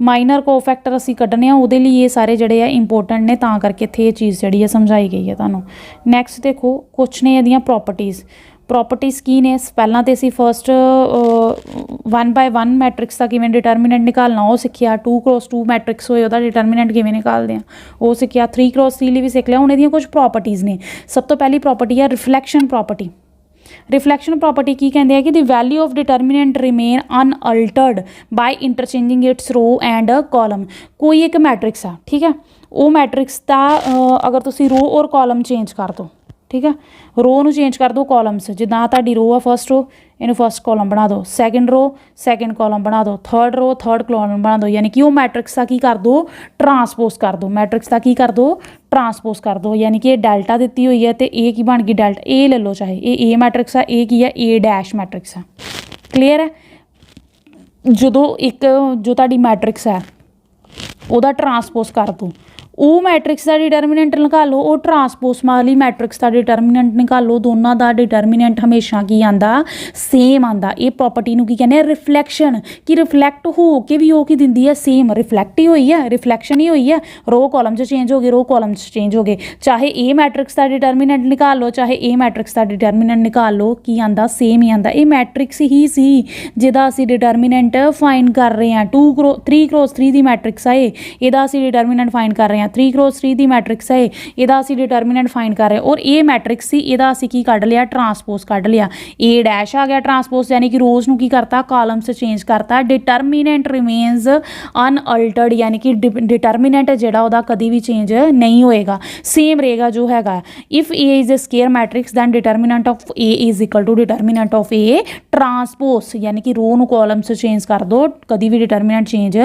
माइनर कोफैक्टर असीं कड्ढने आ, ਉਹਦੇ ਲਈ ये सारे ਜਿਹੜੇ ਆ इंपोर्टेंट ने, तां करके इत्थे ये चीज़ ਜਿਹੜੀ है समझाई गई है तुहानूं। नैक्सट देखो कुछ ने ਇਹਦੀਆਂ प्रॉपर्टीज़ की ने। पहलां तो असीं फस्ट 1 by 1 मैट्रिक्स का किवें डिटरमिनेंट निकालना वो सीखिया। 2 क्रॉस 2 मैट्रिक्स होए ਉਹਦਾ डिटरमिनेंट किवें निकालते हैं वो सीखिया। 3 क्रॉस 3 ਲਈ भी सीख लिया। हुण ਇਹਦੀਆਂ कुछ प्रॉपर्टीज़ ने। सब तो पहली प्रॉपर्टी है रिफ्लैक्शन प्रॉपर्टी। रिफ्लैक्शन प्रॉपर्टी की कहते हैं कि the value of determinant remain unaltered by interchanging its row and column. कोई एक मैट्रिक्स है, ठीक है, वो मैट्रिक्स का अगर तुसी रो और कॉलम चेंज कर दो, ठीक है, रो नूं चेंज कर दो कॉलम से। जिद्दां तुहाडी रो आ फस्ट रो, इनू फस्ट कॉलम बना दो, सैकेंड रो सैकेंड कॉलम बना दो, थर्ड रो थर्ड कॉलम बना दो, यानी कि वो मैट्रिक्स का की कर दो ट्रांसपोज कर दो। मैट्रिक्स का की कर दो ट्रांसपोज कर दो, यानी कि ये डेल्टा दी हुई है तो ए की बन गई डेल्टा। ए ले लो चाहे ये ए मैट्रिक्स है, ए की है ए डैश मैट्रिक्स है। क्लीयर है। जो एक जो तुहाडी मैट्रिक्स है ਉਹਦਾ ट्रांसपोज कर दो, वो मैट्रिक्स का डिटरमिनेंट निकालो, वो ट्रांसपोज वाली मैट्रिक्स का डिटरमिनेंट निकालो। दोनों का डिटरमिनेंट हमेशा की आंदा सेम आंदा। ये प्रॉपर्टी नूं की कहने हैं रिफ्लैक्शन, कि रिफ्लैक्ट हो के भी वो की दिंदी है सेम, रिफ्लैक्ट ही हुई है, रिफ्लैक्शन ही हुई है। रो कॉलम च चेंज हो गए, रो कॉलम च चेंज हो गए। चाहे ए मैट्रिक्स का डिटरमिनेंट निकाल लो, चाहे ए मैट्रिक्स का डिटरमिनेंट निकाल लो, की आंदा सेम ही आंदा। ये मैट्रिक्स ही सी जिहदा असीं डिटरमिनेंट फाइंड कर रहे हैं। 3 क्रॉस 3 की मैट्रिक्स है, ਇਹਦਾ ਅਸੀਂ डिटरमिनेंट फाइंड कर रहे हैं। 3 क्रॉस 3 की मैट्रिक्स है, ਇਹਦਾ ਅਸੀਂ डिटरमिनेंट फाइंड कर रहे हैं। और ये मैट्रिक्स सी, ਇਹਦਾ ਅਸੀਂ की कढ़ लिया ट्रांसपोज कढ़ लिया। ए डैश आ गया ट्रांसपोज, यानी कि रोज नूं की करता कॉलम से चेंज करता। डिटरमिनेंट रिमेन्स अनअल्टर्ड, यानी कि डिटरमिनेंट जिहड़ा ਉਹਦਾ कभी भी चेंज नहीं होएगा, सेम रहेगा जो हैगा। If A is a square matrix then determinant of A is equal to determinant of A transpose, यानी कि रो नूं कॉलम से चेंज कर दो, कभी भी डिटरमिनेंट चेंज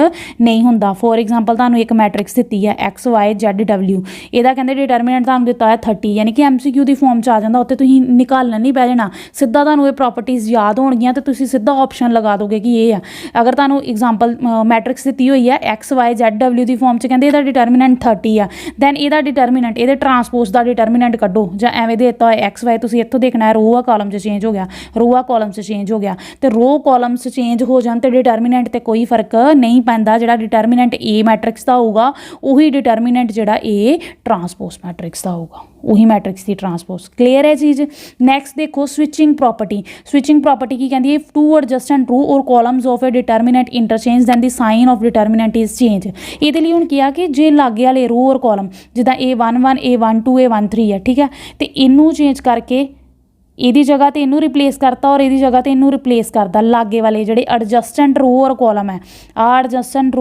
नहीं होंदा। फॉर एग्जाम्पल तुहानूं एक मैट्रिक्स दित्ती है x XYZW ਇਹਦਾ ਕਹਿੰਦੇ ਡਿਟਰਮੀਨੈਂਟ ਤੁਹਾਨੂੰ ਦਿੱਤਾ ਹੈ 30 यानी कि MCQ ਦੀ ਫਾਰਮ 'ਚ ਆ ਜਾਂਦਾ ਉੱਤੇ ਤੁਸੀਂ ਨਿਕਾਲਣ ਨਹੀਂ ਪੈ ਜਾਣਾ ਸਿੱਧਾ ਤੁਹਾਨੂੰ ਇਹ ਪ੍ਰੋਪਰਟੀਜ਼ ਯਾਦ ਹੋਣਗੀਆਂ ਤੇ ਤੁਸੀਂ ਸਿੱਧਾ ਆਪਸ਼ਨ ਲਗਾ ਦੋਗੇ ਕਿ ਇਹ ਆ ਅਗਰ ਤੁਹਾਨੂੰ ਐਗਜ਼ਾਮਪਲ ਮੈਟ੍ਰਿਕਸ ਦਿੱਤੀ ਹੋਈ ਹੈ XYZW ਦੀ ਫਾਰਮ 'ਚ ਕਹਿੰਦੇ ਇਹਦਾ ਡਿਟਰਮੀਨੈਂਟ 30 ਆ ਦੈਨ ਇਹਦਾ ਡਿਟਰਮੀਨੈਂਟ ਇਹਦੇ ਟਰਾਂਸਪੋਜ਼ ਦਾ ਡਿਟਰਮੀਨੈਂਟ ਕੱਢੋ ਜਾਂ ਐਵੇਂ ਦੇ ਦਿੱਤਾ ਹੋਇਆ XY ਤੁਸੀਂ ਇੱਥੋਂ ਦੇਖਣਾ ਹੈ ਰੋ ਆ ਕਾਲਮ 'ਚ ਚੇਂਜ ਹੋ ਗਿਆ ਰੋ ਆ ਕਾਲਮ 'ਚ ਚੇਂਜ ਹੋ ਗਿਆ ਤੇ ਰੋ ਕਾਲਮ 'ਚ ਚੇਂਜ ਹੋ ਜਾਣ ਤੇ ਡਿਟਰਮੀਨੈਂਟ ਤੇ ਕੋਈ ਫਰਕ ਨਹੀਂ ਪੈਂਦਾ ਜਿਹੜਾ ਡਿਟਰਮੀਨੈਂਟ A ਮੈਟ੍ਰਿਕਸ ਦਾ ਹੋਊਗਾ ਉਹੀ ਡਿਟਰਮੀਨੈਂਟ ਜਿਹੜਾ A ਟਰਾਂਸਪੋਜ਼ ਮੈਟ੍ਰਿਕਸ ਦਾ ਹੋਊਗਾ ਉਹੀ ਮੈਟ੍ਰਿਕਸ ਦੀ ਟਰਾਂਸਪੋਜ਼ ਕਲੀਅਰ ਹੈ ਚੀਜ਼ ਨੈਕਸਟ ਦੇਖੋ ਸਵਿਚਿੰਗ ਪ੍ਰੋਪਰਟੀ ਕੀ ਕਹਿੰਦੀ ਹੈ ਟੂ ਐਡਜਸਟੈਂਟ रो और columns of a determinant interchange then the sign of determinant is change ਇਹਦੇ ਲਈ ਹੁਣ ਕਿਹਾ ਕਿ ਜੇ ਲਾਗੇ ਵਾਲੇ रो और कॉलम ਜਿੱਦਾਂ A11 A12 A13 ਹੈ ਠੀਕ ਹੈ ਤੇ ਇਹਨੂੰ ਚੇਂਜ ਕਰਕੇ ਇਹਦੀ ਜਗ੍ਹਾ ਤੇ ਇਹਨੂੰ ਰਿਪਲੇਸ ਕਰਤਾ ਔਰ ਇਹਦੀ ਜਗ੍ਹਾ ਤੇ ਇਹਨੂੰ ਰਿਪਲੇਸ ਕਰਦਾ ਲਾਗੇ ਵਾਲੇ ਜਿਹੜੇ ਐਡਜਸਟੈਂਟ रो और कॉलम ਹੈ ਆ ਐਡਜਸਟੈਂਟ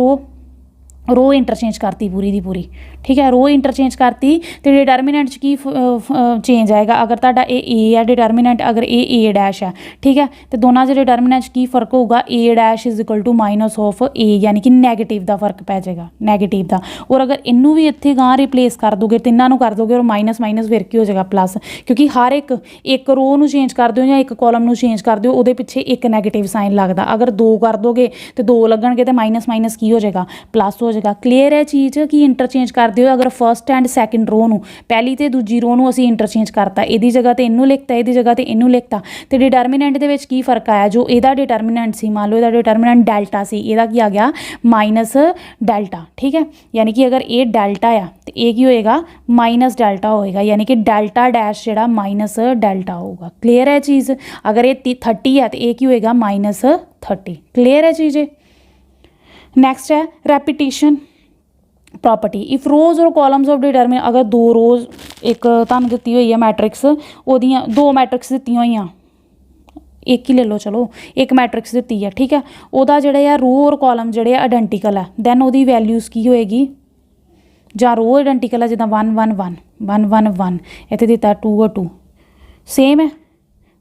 रो इंटरचेंज करती पूरी दी पूरी ठीक है रो इंटरचेंज करती तो डिटरमिनेंट की चेंज आएगा अगर तुहाडा ए है डिटरमिनेंट अगर ए डैश है ठीक है तो दोनों के डिटरमिनेंट की फर्क होगा A dash is equal to minus of A यानी कि नैगेटिव का फर्क पै जाएगा नैगेटिव का और अगर इनू भी इत्थे गां रिप्लेस कर दोगे तिन्हों कर दोगे और माइनस माइनस फिर की हो जाएगा प्लस क्योंकि हर एक रो नू चेंज कर दो या एक कॉलम नू चेंज कर दो वो पिछे एक नैगेटिव साइन लगता अगर दो कर दोगे तो दो लगणगे तो माइनस माइनस की हो जाएगा प्लस हो जाएगा क्लीयर है चीज़ कि इंटरचेंज कर दिओ अगर फर्स्ट एंड सैकेंड रो नू पहली तो दूजी रो नू असीं इंटरचेंज करता इहदी जगह ते इनू लिखता इहदी जगह ते इनू लिखता तो डिटरमिनेंट दे विच की फर्क आया जो इहदा डिटरमिनेंट सी मान लो इहदा डिटरमिनेंट डेल्टा सी इहदा की आ गया माइनस डेल्टा ठीक है यानी कि अगर ये डेल्टा आ तो ये की होएगा माइनस डेल्टा होएगा यानी कि डेल्टा डैश जिहड़ा माइनस डेल्टा होगा क्लीयर है चीज़ अगर ये 30 है तो ये की होएगा माइनस 30 क्लीयर है चीज़ नैक्सट है रैपिटेशन प्रॉपर्टी इफ रोज़ और कॉलम्स ऑफ डिटरमिन अगर दो रोज़ एक तुहानूं दित्ती हुई है मैट्रिक्स ओहदियां दो मैट्रिक्स दित्तियां होईयां एक ही ले लो चलो एक मैट्रिक्स दित्ती है ठीक है ओहदा जिहड़ा है रो और कॉलम जिहड़े आइडेंटिकल है दैन ओहदी वैल्यूज़ की होएगी जां रो आइडेंटिकल है जिद्दां 1 1 1 1 1 1 इत्थे दित्ता 2 2 सेम है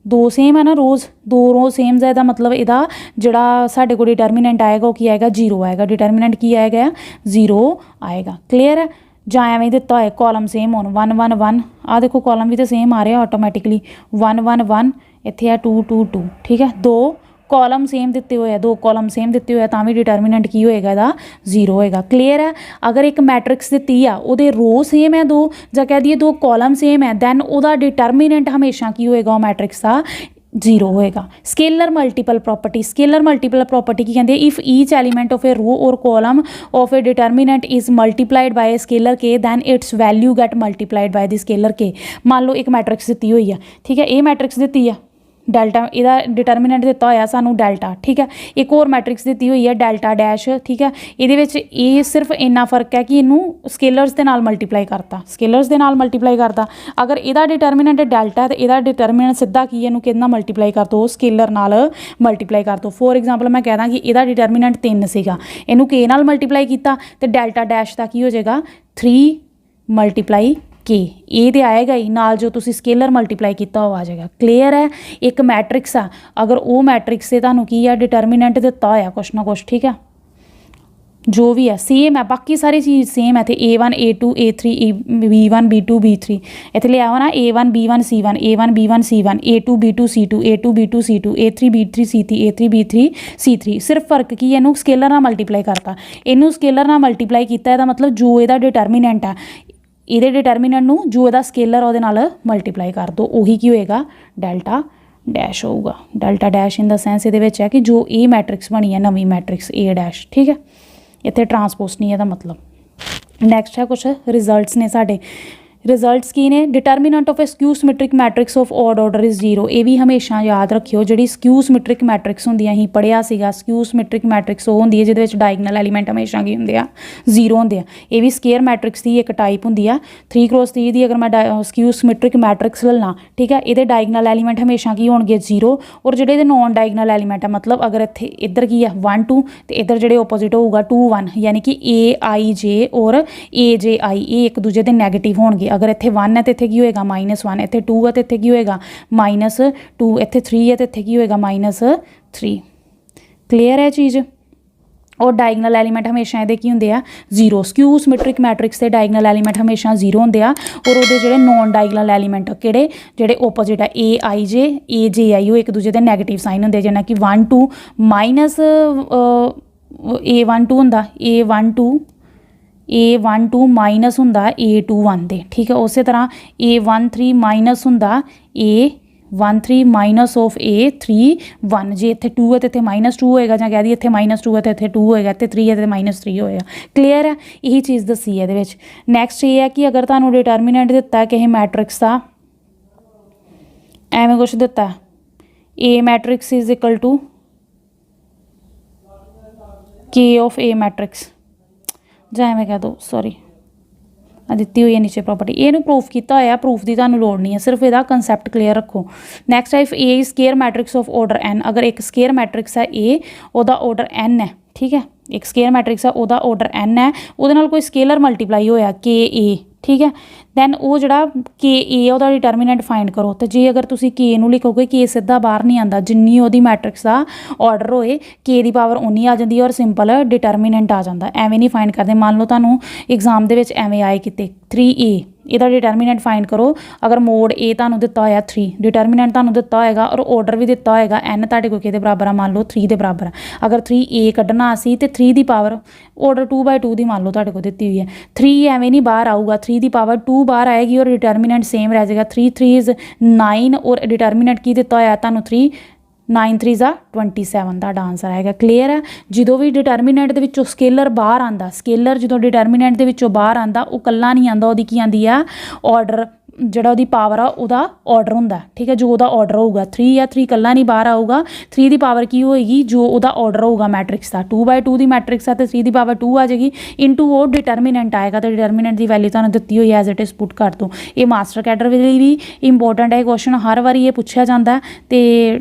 दो सेम है ना रोज़ दो रो सेम है मतलब इहदा जिहड़ा साडे कोल डिटरमिनेंट आएगा वो की आएगा 0 आएगा डिटरमिनेंट की आएगा 0 आएगा क्लीयर है जां एवें दित्ता होए कॉलम सेम होण 1 1 1 आ देखो कॉलम भी तो सेम आ रहा ऑटोमैटिकली 1 1 1 इत्थे है 2 2 2 ठीक है दो कॉलम सेम दिते हुए दो कॉलम सेम दिते हुए तां भी डिटरमिनेंट की होएगा इहदा 0 होएगा क्लीयर है अगर एक मैट्रिक्स दित्ती आ उहदे रो सेम है दो जां कह दईए दो कॉलम सेम है दैन उहदा डिटरमिनेंट हमेशा की होएगा मैट्रिक्स का 0 होएगा स्केलर मल्टीपल प्रॉपर्टी की कहते if each element of a row और column of a determinant is multiplied by a scalar k then its value get multiplied by the scalar k मान लो एक मैट्रिक्स दित्ती हुई है ठीक है ये मैट्रिक्स दित्ती है डेल्टा इहदा डिटरमिनेंट दिता होया सानू डेल्टा ठीक है एक और मैट्रिक्स दी हुई है डेल्टा डैश ठीक है ये सिर्फ इन्ना फर्क है कि इनू स्केलर्स के नाल मल्टीप्लाई करता अगर इहदा डिटरमिनेंट डेल्टा तो इहदा डिटरमिनेंट सीधा की इनू किहदे नाल मल्टीप्लाई कर दो स्केलर नाल मल्टीप्लाई कर दो फॉर एग्जाम्पल मैं कहदा कि इहदा डिटरमिनेंट 3 सीगा इनू के नाल मल्टीप्लाई किया तो डेल्टा डैश का की हो जाएगा 3 मल्टीप्लाई के ये तो आएगा ही नाल जो तुसी स्केलर मल्टीप्लाई किया वो आ जाएगा क्लीयर है एक मैट्रिक्स आ अगर वो मैट्रिक्स से तुहानूं की है डिटरमिनेंट दिता होया कुछ ना कुछ ठीक है जो भी है सेम है बाकी सारी चीज़ सेम है तो A1 A2 A3 B1 B2 B3 इत्थे लिया हो ना A1 B1 C1 A1 B1 C1 A2 B2 C2 A2 B2 C2 A3 B3 C3 A3 B3 C3 सिर्फ फर्क की इनू स्केलर नाल मल्टीप्लाई करता इनू स्केलर नाल मल्टीप्लाई किया इहदा मतलब जो इहदा डिटरमिनेंट है ਇਹਦੇ डिटरमिनेंट ਨੂੰ जो ਇਹਦਾ स्केलर ਉਹਦੇ ਨਾਲ मल्टीप्लाई कर दो ਉਹੀ ਕੀ ਹੋਏਗਾ डेल्टा डैश होगा delta dash in the sense ਇਹਦੇ ਵਿੱਚ ਹੈ ਕਿ ਜੋ ਇਹ मैट्रिक्स बनी है नवी मैट्रिक्स A डैश ठीक है ਇੱਥੇ ट्रांसपोज नहीं ਇਹਦਾ मतलब नैक्सट है कुछ रिजल्ट्स ने साढ़े रिजल्ट्स की ने determinant of A skew symmetric matrix of odd order is 0 ये भी हमेशा याद रखियो जी स्क्यू सिमेट्रिक मैट्रिक्स होंगे अं पढ़िया स्क्यू सिमेट्रिक मैट्रिक्स वो होंगी है जिहदे डायगनल एलीमेंट हमेशा की होंगे 0 होंगे ये भी स्केयर मैट्रिक्स की एक टाइप होंगी है 3x3 की अगर मैं स्क्यू सिमेट्रिक मैट्रिक्स ले ला ठीक है ये डायगनल एलीमेंट हमेशा की होंगे 0 और जोड़े नॉन डायगनल एलीमेंट है मतलब अगर इतने इधर की है 1 2 तो इधर जो ओपोजिट होगा 2 1 यानी कि AIJ और AJI ये एक दूजे के नैगेटिव होंगे अगर इत्थे 1 है तो इत्थे की होएगा -1 इत्थे 2 है तो इत्थे की होएगा -2 इत्थे 3 है तो इत्थे की होएगा -3 क्लीयर है चीज़ और डायगनल एलीमेंट हमेशा ये की होंगे आ 0। स्क्यू सिमेट्रिक मैट्रिक्स के डायगनल एलीमेंट हमेशा 0 होंगे आ। और वो जोड़े नॉन डायगनल एलीमेंट कि जोड़े ओपोजिट आ ए जे आई वो एक दूजे के नैगेटिव साइन होंगे, जिन्ना कि 1 2 माइनस A1 2 होंगे A1 2 माइनस होंगे A2 1 दे, ठीक है। उस तरह A1 3 माइनस होंगे A1 3 माइनस ऑफ A3 1। जे इतने 2 है तो इतने -2 होएगा, ਜਾਂ कह दी इतने -2 है तो इतने 2 होएगा, तो 3 है तो -3 होएगा। क्लीयर है, यही चीज़ दसी है। ये नैक्सट ये है कि अगर तुहानूं डिटरमिनेंट दिता है किसी मैट्रिक्स का, एवें कुछ दिता है A matrix is equal to K of A matrix, ਜਾਂ एवें कह दो, सॉरी दिती हुई है नीचे प्रॉपर्टी, ये प्रूफ किया होया, प्रूफ की तुहानूं लोड़ नहीं है, सिर्फ यदा कंसैप्ट क्लीयर रखो। Next if A square matrix of order N, अगर एक स्केयर मैट्रिक्स है A, ਉਹਦਾ ऑर्डर N है, ठीक है। एक स्केयर मैट्रिक्स है, ਉਹਦਾ ऑर्डर N है, ਉਹਦੇ ਨਾਲ कोई स्केलर मल्टीप्लाई होया KA, ठीक है। दैन वो जोड़ा KA ਉਹਦਾ डिटरमिनेंट फाइंड करो। तो जे अगर तुसी K ਨੂੰ लिखोगे, K सीधा बाहर नहीं आता, जिन्नी ਉਹਦੀ मैट्रिक्स का ऑर्डर होए K की पावर उन्नी आ जाती है और सिंपल डिटरमिनेंट आ जाता। एवें नहीं फाइंड करते। मान लो तुहानूं एग्जाम दे विच एवें आए किते 3A, ਇਹਦਾ डिटरमिनेंट फाइंड करो। अगर मोड A तुहानूं दिता होया 3, डिटरमिनेंट तुहानूं दिता होएगा और ऑर्डर भी दिता होएगा N तुहाडे कोल किहदे बराबर आ, मान लो 3 के बराबर। अगर 3A कढ़ना सी तो 3 की पावर ऑर्डर 2/2 की मान लो तुहाडे कोल दित्ती हुई है, 3 एवें नहीं बाहर आऊगा, 3 की पावर 2 बाहर आएगी और डिटरमिनेंट सेम रह जाएगा। 3 3 इज़ 9 और डिटरमिनेंट की दिता होया तुहानूं 3, 9 3 ज़ा 27 तुहाडा आंसर आएगा। क्लीयर है। जो भी डिटरमिनेंट दे विचों स्केलर बाहर आंदा, स्केलर जो डिटरमिनेंट दे विचों बाहर आंदा, वो कल्ला नहीं आंदा, उहदी की आंदी है ऑर्डर, ਜਿਹੜਾ ਉਹਦੀ ਪਾਵਰ ਆ ਉਹਦਾ ਆਰਡਰ ਹੁੰਦਾ, ਠੀਕ ਹੈ। ਜੋ ਉਹਦਾ ਆਰਡਰ ਹੋਊਗਾ 3 ਜਾਂ 3 ਕੱਲਾ ਨਹੀਂ ਬਾਹਰ ਆਊਗਾ, 3 ਦੀ ਪਾਵਰ ਕੀ ਹੋਏਗੀ, ਜੋ ਉਹਦਾ ਆਰਡਰ ਹੋਊਗਾ ਮੈਟ੍ਰਿਕਸ ਦਾ 2/2 ਦੀ ਮੈਟ੍ਰਿਕਸ ਆ, ਤੇ 3 ਦੀ ਪਾਵਰ 2 ਆ ਜਾਏਗੀ ਇਨਟੂ ਉਹ ਡਿਟਰਮੀਨੈਂਟ ਆਏਗਾ। ਤੇ ਡਿਟਰਮੀਨੈਂਟ ਦੀ ਵੈਲਿਊ ਤੁਹਾਨੂੰ ਦਿੱਤੀ ਹੋਈ ਐਜ਼ ਇਟ ਇਜ਼ ਪੁੱਟ ਕਰ ਦੋ। ਇਹ ਮਾਸਟਰ ਕੈਡਰ ਦੇ ਲਈ ਵੀ ਇੰਪੋਰਟੈਂਟ ਹੈ, ਕੁਐਸਚਨ ਹਰ ਵਾਰੀ ਇਹ ਪੁੱਛਿਆ ਜਾਂਦਾ ਤੇ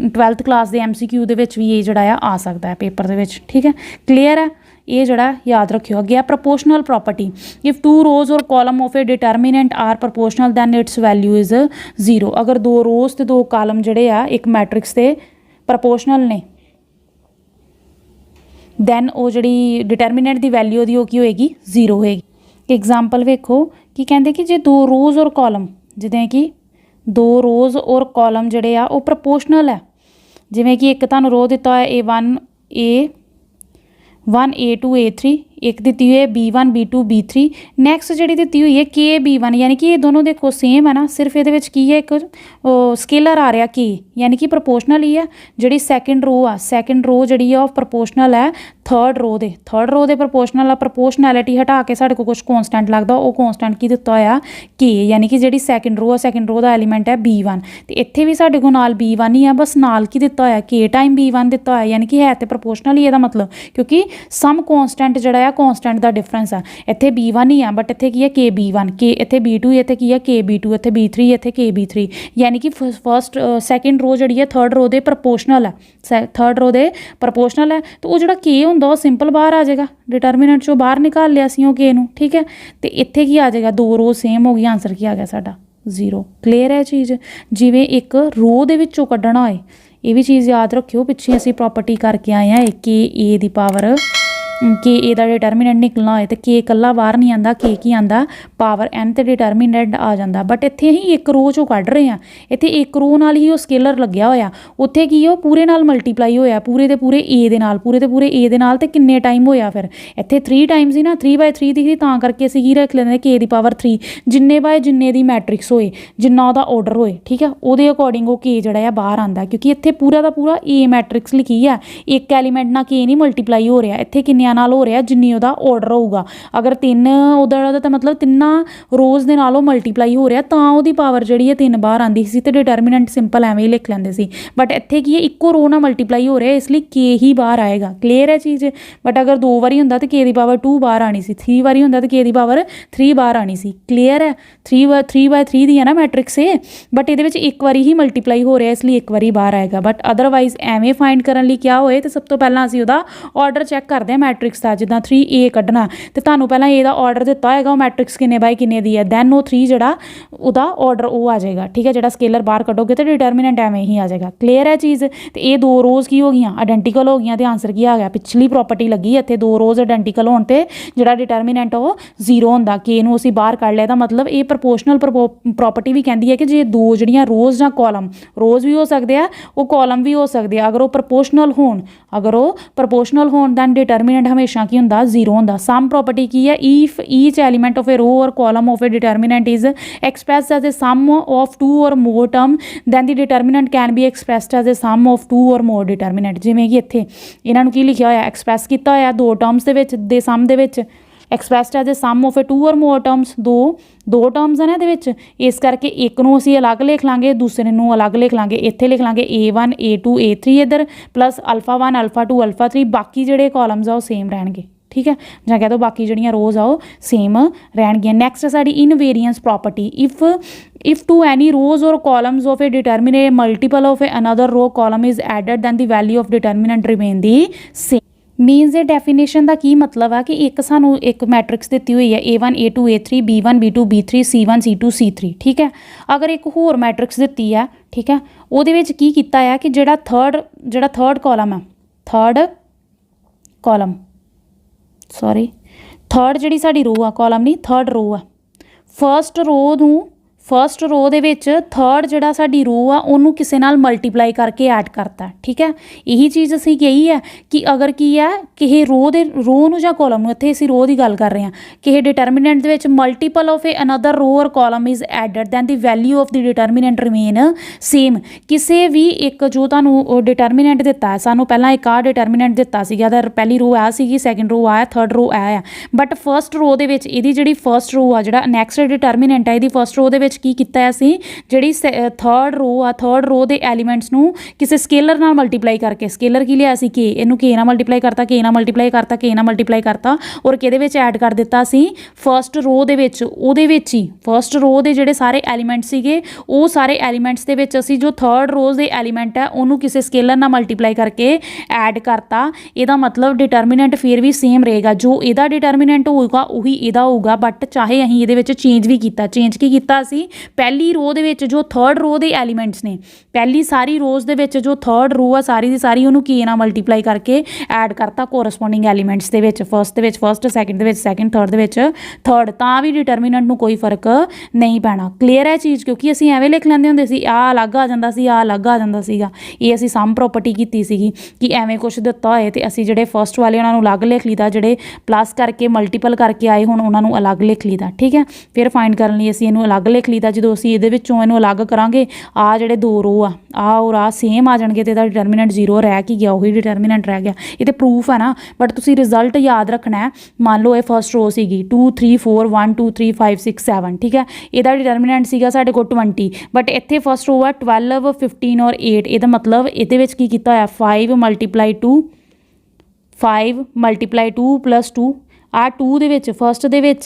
12th ਕਲਾਸ ਦੇ MCQ ਦੇ ਵਿੱਚ ਵੀ ਇਹ ਜਿਹੜਾ ਆ ਸਕਦਾ ਹੈ ਪੇਪਰ ਦੇ ਵਿੱਚ, ਠੀਕ ਹੈ। ਕਲੀਅਰ ਹੈ। ये जड़ा याद रखियो। अगे प्रोपोर्शनल प्रॉपर्टी, इफ 2 रोज और column of a determinant are proportional then its value is 0। अगर 2 रोज तो 2 कॉलम जड़े आ एक मैट्रिक्स के प्रोपोर्शनल ने, दैन वो जी डिटरमिनेंट की वैल्यू की होएगी 0 होएगी। एग्जाम्पल वेखो कि कहते कि जे 2 रोज और कॉलम, जिवें कि 2 रोज और कॉलम जड़े आ वो प्रोपोर्शनल है, जिवें कि एक तुहानूं रो दिता है A1 A2 A3, एक दी हुई है B1 B2 B3, नैक्सट जी दी हुई है K B1, यानी कि ये दोनों देखो सेम है ना, सिर्फ ये की है एक स्केलर आ रहा K, यानी कि प्रोपोर्शनल ही है। जी सैकेंड रो आ, सैकेंड रो जी प्रोपोर्शनल है थर्ड रो दे प्रोपोर्शनल आ। प्रोपोर्शनैलिटी हटा के साढ़े को कुछ कॉन्सटेंट लगता, वो कॉन्सटेंट की दिता होया K, यानी कि जी सैकेंड रो आ, सैकेंड रो का एलीमेंट है B1, तो इत्थे भी साढ़े को नाल B1 ही है, बस नाल की दिता होया K टाइम B1 दिता होया, यानी कि है तो प्रोपोर्शनल ही, मतलब क्योंकि सम कॉन्सटेंट जड़ा कॉन्सटेंट का डिफरेंस है। इत्थे B1 ही है बट इत्थे की है K B1, K इत्थे B2, इत्थे की है K B2, इत्थे B3, इत्थे K B3, यानी कि फर्स्ट सैकेंड रो जी है थर्ड रो दे प्रोपोर्शनल है, थर्ड रो दे प्रोपोर्शनल है। तो वो जो K होंदा वो सिंपल बाहर आ जाएगा, डिटरमिनेंट चो बाहर निकाल लिया सी वो K नूं, ठीक है। तो इत्थे की आ जाएगा 2 रो सेम हो गई, आंसर की आ गया साडा 0। क्लीयर है चीज़। जिवें एक रो दे विचों कड्ढना होए, ये भी चीज़ याद रखियो, पिछे असीं प्रॉपर्टी करके आए हैं K A the power K A का डिटरमिनेंट निकलना होए तो K कल्ला बाहर नहीं आता, K की आंदा पावर N ते डिटरमिनेंट आ जाता। बट इत्थे ही एक रो चो कढ़ रहे हैं, इत्थे एक रो नाल ही वो स्केलर लग्या होया, उत्थे की वो पूरे नाल मल्टीप्लाई होया पूरे दे पूरे A दे नाल, पूरे दे पूरे A दे नाल, ते किन्ने टाइम होया फिर इत्थे 3 टाइम्स ही ना, 3/3 दी तां करके असीं की रख लेंदे K दी पावर 3, जिन्ने बाय जिन्ने दी मैट्रिक्स होए, जिन्ना उहदा ऑर्डर होए, ठीक है, उहदे अकॉर्डिंग वो K जिहड़ा आ बाहर आंदा, क्योंकि इत्थे पूरा दा पूरा A मैट्रिक्स लिखी है, एक एलीमेंट ना K नहीं मल्टीप्लाई हो रहा, इत्थे किन्नियां नाल हो रहा जिन्नी ਉਹਦਾ ऑर्डर होगा। अगर 3 ਉਹਦਾ ਤਾਂ मतलब 3 रोज़ ਦੇ ਨਾਲੋਂ मल्टीप्लाई हो रहा ਤਾਂ ਉਹਦੀ ਪਾਵਰ ਜਿਹੜੀ ਹੈ 3 ਬਾਹਰ ਆਂਦੀ ਸੀ, ਤੇ डिटरमिनेंट सिंपल ਐਵੇਂ ਹੀ ਲਿਖ ਲੈਂਦੇ ਸੀ। बट ਇੱਥੇ ਕੀ ਹੈ ਇੱਕੋ रो ਨਾਲ मल्टीप्लाई हो रहा, इसलिए K ही बाहर आएगा। क्लीयर है चीज़। बट अगर 2 ਵਾਰੀ ਹੁੰਦਾ तो K ਦੀ पावर 2 बाहर आनी सी, 3 ਵਾਰੀ ਹੁੰਦਾ तो K ਦੀ पावर 3 बाहर आनी सी। क्लीयर है। 3/3 ਦੀ है ना मैट्रिक्स है, बट ये एक बारी ही मल्टीप्लाई हो रहा, इसलिए एक बारी बाहर आएगा। बट अदरवाइज एवें फाइंड करने लिए क्या होए तो सब तो पहला असीं ਉਹਦਾ ऑर्डर चैक करते हैं मैट्रिक्स ਮੈਟ੍ਰਿਕਸ ਆ ਜਿੱਦਾਂ 3A ਕੱਢਣਾ ਤੇ ਤੁਹਾਨੂੰ ਪਹਿਲਾਂ A ਦਾ ਆਰਡਰ ਦਿੱਤਾ ਹੋਏਗਾ ਉਹ ਮੈਟ੍ਰਿਕਸ ਕਿੰਨੇ ਬਾਈ ਕਿੰਨੇ ਦੀ ਹੈ, ਦੈਨ ਉਹ 3 ਜਿਹੜਾ ਉਹਦਾ ਆਰਡਰ ਉਹ ਆ ਜਾਏਗਾ। ਠੀਕ ਹੈ, ਜਿਹੜਾ ਸਕੇਲਰ ਬਾਹਰ ਕੱਢੋਗੇ ਤੇ ਡਿਟਰਮੀਨੈਂਟ ਐਵੇਂ ਹੀ ਆ ਜਾਏਗਾ। ਕਲੀਅਰ ਹੈ ਚੀਜ਼। ਤੇ ਇਹ ਦੋ ਰੋਜ਼ ਕੀ ਹੋ ਗਈਆਂ, ਆਇਡੈਂਟੀਕਲ ਹੋ ਗਈਆਂ ਤੇ ਆਂਸਰ ਕੀ ਆ ਗਿਆ, ਪਿਛਲੀ ਪ੍ਰੋਪਰਟੀ ਲੱਗੀ ਇੱਥੇ ਦੋ ਰੋਜ਼ ਆਇਡੈਂਟੀਕਲ ਹੋਣ ਤੇ ਜਿਹੜਾ ਡਿਟਰਮੀਨੈਂਟ ਉਹ 0 ਹੁੰਦਾ। K ਨੂੰ ਅਸੀਂ ਬਾਹਰ ਕੱਢ ਲਿਆ ਤਾਂ ਮਤਲਬ ਇਹ ਪ੍ਰਪੋਰਸ਼ਨਲ ਪ੍ਰੋਪਰਟੀ ਵੀ ਕਹਿੰਦੀ ਹੈ ਕਿ ਜੇ ਦੋ ਜਿਹੜੀਆਂ ਰੋਜ਼ ਜਾਂ ਕਾਲਮ, ਰੋਜ਼ ਵੀ ਹੋ ਸਕਦੇ ਆ ਉਹ ਕਾਲਮ ਵੀ ਹੋ ਸਕਦੇ ਆ, ਅਗਰ ਉਹ ਪ੍ਰਪੋਰਸ਼ਨਲ ਹੋਣ ਦੈਨ ਡਿਟਰਮੀਨੈਂਟ ਹਮੇਸ਼ਾ ਕੀ ਹੁੰਦਾ, 0 ਹੁੰਦਾ। ਸਮ ਪ੍ਰੋਪਰਟੀ ਕੀ ਹੈ, if each element of a row ਔਰ column of a determinant is expressed as a sum of 2 or more term then the determinant can be expressed as a sum of 2 or more determinant। ਜਿਵੇਂ ਕਿ ਇੱਥੇ ਇਹਨਾਂ ਨੂੰ ਕੀ ਲਿਖਿਆ ਹੋਇਆ, express ਕੀਤਾ ਹੋਇਆ ਦੋ ਟਰਮਸ ਦੇ ਵਿੱਚ, ਦੇ ਸਮ ਦੇ ਵਿੱਚ, expressed as a sum of a 2 or more terms। ਦੋ ਟਰਮਸ ਹਨ ਇਹਦੇ ਵਿੱਚ, ਇਸ ਕਰਕੇ ਇੱਕ ਨੂੰ ਅਸੀਂ ਅਲੱਗ ਲਿਖ ਲਾਂਗੇ, ਦੂਸਰੇ ਨੂੰ ਅਲੱਗ ਲਿਖ ਲਾਂਗੇ। ਇੱਥੇ ਲਿਖ ਲਾਂਗੇ A1 A2 A3 ਇੱਧਰ ਪਲੱਸ α1 α2 α3, ਬਾਕੀ ਜਿਹੜੇ ਕਾਲਮਸ ਆ ਉਹ ਸੇਮ ਰਹਿਣਗੇ। ਠੀਕ ਹੈ, ਜਾਂ ਕਹਿ ਦੋ ਬਾਕੀ ਜਿਹੜੀਆਂ ਰੋਜ਼ ਆ ਉਹ ਸੇਮ ਰਹਿਣਗੀਆਂ। ਨੈਕਸਟ ਸਾਡੀ ਇਨਵੇਰੀਐਂਸ property. if to any rows or columns of a determinant multiple of another row column is added then the value of determinant remain the same। Means ਇਹ ਡੈਫੀਨੇਸ਼ਨ ਦਾ ਕੀ ਮਤਲਬ ਆ ਕਿ ਇੱਕ ਸਾਨੂੰ ਇੱਕ ਮੈਟ੍ਰਿਕਸ ਦਿੱਤੀ ਹੋਈ ਹੈ A1 A2 A3 B1 B2 B3 C1 C2 C3। ਠੀਕ ਹੈ, ਅਗਰ ਇੱਕ ਹੋਰ ਮੈਟ੍ਰਿਕਸ ਦਿੱਤੀ ਹੈ, ਠੀਕ ਹੈ, ਉਹਦੇ ਵਿੱਚ ਕੀ ਕੀਤਾ ਆ ਕਿ ਜਿਹੜਾ ਥਰਡ ਕਾਲਮ ਹੈ, ਥਰਡ ਜਿਹੜੀ ਸਾਡੀ ਰੋ ਆ, ਕਾਲਮ ਨਹੀਂ ਥਰਡ ਰੋ ਆ, ਫਸਟ ਰੋ ਦੇ ਵਿੱਚ ਥਰਡ ਜਿਹੜਾ ਸਾਡੀ ਰੋ ਆ ਉਹਨੂੰ ਕਿਸੇ ਨਾਲ ਮਲਟੀਪਲਾਈ ਕਰਕੇ ਐਡ ਕਰਤਾ। ਠੀਕ ਹੈ, ਇਹੀ ਚੀਜ਼ ਅਸੀਂ ਕਹੀ ਹੈ ਕਿ ਅਗਰ ਕੀ ਹੈ ਕਿਸੇ ਰੋ ਨੂੰ ਜਾਂ ਕਾਲਮ ਨੂੰ, ਇੱਥੇ ਅਸੀਂ ਰੋ ਦੀ ਗੱਲ ਕਰ ਰਹੇ ਹਾਂ, ਕਿਸੇ ਡਿਟਰਮੀਨੈਂਟ ਦੇ ਵਿੱਚ multiple of A another row ਔਰ column is added then the value of the determinant remain same. ਕਿਸੇ ਵੀ ਇੱਕ ਜੋ ਤੁਹਾਨੂੰ ਡਿਟਰਮੀਨੈਂਟ ਦਿੱਤਾ ਹੈ, ਸਾਨੂੰ ਪਹਿਲਾਂ ਇੱਕ ਆ ਡਿਟਰਮੀਨੈਂਟ ਦਿੱਤਾ ਸੀਗਾ ਤਾਂ ਪਹਿਲੀ ਰੋ ਆ ਸੀਗੀ, ਸੈਕਿੰਡ ਰੋ ਆ, ਥਰਡ ਰੋ ਆ, ਬਟ ਫਸਟ ਰੋ ਦੇ ਵਿੱਚ ਇਹਦੀ ਜਿਹੜੀ ਫਸਟ ਰੋ ਆ, ਜਿਹੜਾ ਨੈਕਸਟ ਡਿਟਰਮੀਨੈਂਟ ਹੈ ਇਹਦੀ ਫਸਟ ਰੋ ਦੇ ਵਿੱਚ ਕੀ ਕੀਤਾ ਅਸੀਂ, ਜਿਹੜੀ ਥਰਡ ਰੋ ਦੇ ਐਲੀਮੈਂਟਸ ਨੂੰ ਕਿਸੇ ਸਕੇਲਰ ਨਾਲ ਮਲਟੀਪਲਾਈ ਕਰਕੇ, ਸਕੇਲਰ ਕੀ ਲਿਆ ਸੀ K, ਇਹਨੂੰ K ਨਾਲ ਮਲਟੀਪਲਾਈ ਕਰਤਾ, K ਨਾਲ ਮਲਟੀਪਲਾਈ ਕਰਤਾ ਔਰ ਕਿਹਦੇ ਵਿੱਚ ਐਡ ਕਰ ਦਿੱਤਾ ਸੀ, ਫਸਟ ਰੋ ਦੇ ਵਿੱਚ। ਉਹਦੇ ਵਿੱਚ ਹੀ ਫਸਟ ਰੋ ਦੇ ਜਿਹੜੇ ਸਾਰੇ ਐਲੀਮੈਂਟ ਸੀਗੇ ਉਹ ਸਾਰੇ ਐਲੀਮੈਂਟਸ ਦੇ ਵਿੱਚ ਅਸੀਂ ਜੋ ਥਰਡ ਰੋਜ਼ ਦੇ ਐਲੀਮੈਂਟ ਹੈ ਉਹਨੂੰ ਕਿਸੇ ਸਕੇਲਰ ਨਾਲ ਮਲਟੀਪਲਾਈ ਕਰਕੇ ਐਡ ਕਰਤਾ। ਇਹਦਾ ਮਤਲਬ ਡਿਟਰਮੀਨੈਂਟ ਫਿਰ ਵੀ ਸੇਮ ਰਹੇਗਾ, ਜੋ ਇਹਦਾ ਡਿਟਰਮੀਨੈਂਟ ਹੋਊਗਾ ਉਹੀ ਇਹਦਾ ਹੋਊਗਾ, ਬਟ ਚਾਹੇ ਅਸੀਂ ਇਹਦੇ ਵਿੱਚ ਚੇਂਜ ਕੀ ਕੀਤਾ ਅਸੀਂ, ਪਹਿਲੀ ਰੋ ਦੇ ਵਿੱਚ ਜੋ ਥਰਡ ਰੋ ਦੇ ਐਲੀਮੈਂਟਸ ਨੇ, ਪਹਿਲੀ ਸਾਰੀ ਰੋਜ਼ ਦੇ ਵਿੱਚ ਜੋ ਥਰਡ ਰੋ ਆ ਸਾਰੀ ਦੀ ਸਾਰੀ ਉਹਨੂੰ K ਨਾਲ ਮਲਟੀਪਲਾਈ ਕਰਕੇ ਐਡ ਕਰਤਾ ਕੋਰਸਪੋਂਡਿੰਗ ਐਲੀਮੈਂਟਸ ਦੇ ਵਿੱਚ, ਫਸਟ ਦੇ ਵਿੱਚ ਫਸਟ, ਸੈਕਿੰਡ ਦੇ ਵਿੱਚ ਸੈਕਿੰਡ, ਥਰਡ ਦੇ ਵਿੱਚ ਥਰਡ, ਤਾਂ ਵੀ ਡਿਟਰਮੀਨੈਂਟ ਨੂੰ ਕੋਈ ਫਰਕ ਨਹੀਂ ਪੈਣਾ। ਕਲੀਅਰ ਹੈ ਚੀਜ਼, ਕਿਉਂਕਿ ਅਸੀਂ ਐਵੇਂ ਲਿਖ ਲੈਂਦੇ ਹੁੰਦੇ ਸੀ, ਆਹ ਅਲੱਗ ਆ ਜਾਂਦਾ ਸੀ, ਆਹ ਅਲੱਗ ਆ ਜਾਂਦਾ ਸੀਗਾ। ਇਹ ਅਸੀਂ ਸਮ ਪ੍ਰੋਪਰਟੀ ਕੀਤੀ ਸੀਗੀ ਕਿ ਐਵੇਂ ਕੁਛ ਦਿੱਤਾ ਹੋਏ ਤੇ ਅਸੀਂ ਜਿਹੜੇ ਫਸਟ ਵਾਲੇ ਉਹਨਾਂ ਨੂੰ ਅਲੱਗ ਲਿਖ ਲਈਦਾ, ਜਿਹੜੇ ਪਲੱਸ ਕਰਕੇ ਮਲਟੀਪਲ ਕਰਕੇ ਆਏ ਹੁਣ ਉਹਨਾਂ ਨੂੰ ਅਲੱਗ ਲਿਖ ਲਈਦਾ। ਠੀਕ ਹੈ, ਫਿਰ ਫਾਈਂਡ ਕਰਨ ਲਈ ਅਸੀਂ ਇਹਨੂੰ ਅਲੱਗ ਲਿਖ ਲਈਦਾ। ਜਦੋਂ ਅਸੀਂ ਇਹਦੇ ਵਿੱਚੋਂ ਇਹਨੂੰ ਅਲੱਗ ਕਰਾਂਗੇ, ਆਹ ਜਿਹੜੇ ਦੋ ਰੋ ਆ ਔਰ ਆਹ ਸੇਮ ਆ ਜਾਣਗੇ ਤੇ ਇਹਦਾ ਡਿਟਰਮੀਨੈਂਟ 0 ਰਹਿ ਕੀ ਗਿਆ, ਉਹੀ ਡਿਟਰਮੀਨੈਂਟ ਰਹਿ ਗਿਆ। ਇਹ ਤੇ ਪ੍ਰੂਫ ਹੈ ਨਾ, ਬਟ ਤੁਸੀਂ ਰਿਜ਼ਲਟ ਯਾਦ ਰੱਖਣਾ ਹੈ। ਮੰਨ ਲਓ ਇਹ ਫਸਟ ਰੋ ਸੀਗੀ 2 3 4 1 2 3 5 6 7, ਠੀਕ ਹੈ, ਇਹਦਾ ਡਿਟਰਮੀਨੈਂਟ ਸੀਗਾ ਸਾਡੇ ਕੋਲ 20, ਬਟ ਇੱਥੇ ਫਸਟ ਰੋ ਹੈ 12 15 ਔਰ 8। ਇਹਦਾ ਮਤਲਬ ਇਹਦੇ ਵਿੱਚ ਕੀ ਕੀਤਾ ਹੋਇਆ, 5 ਮਲਟੀਪਲਾਈ 2 ਪਲੱਸ 2, ਆਹ 2 ਦੇ ਵਿੱਚ ਫਸਟ ਦੇ ਵਿੱਚ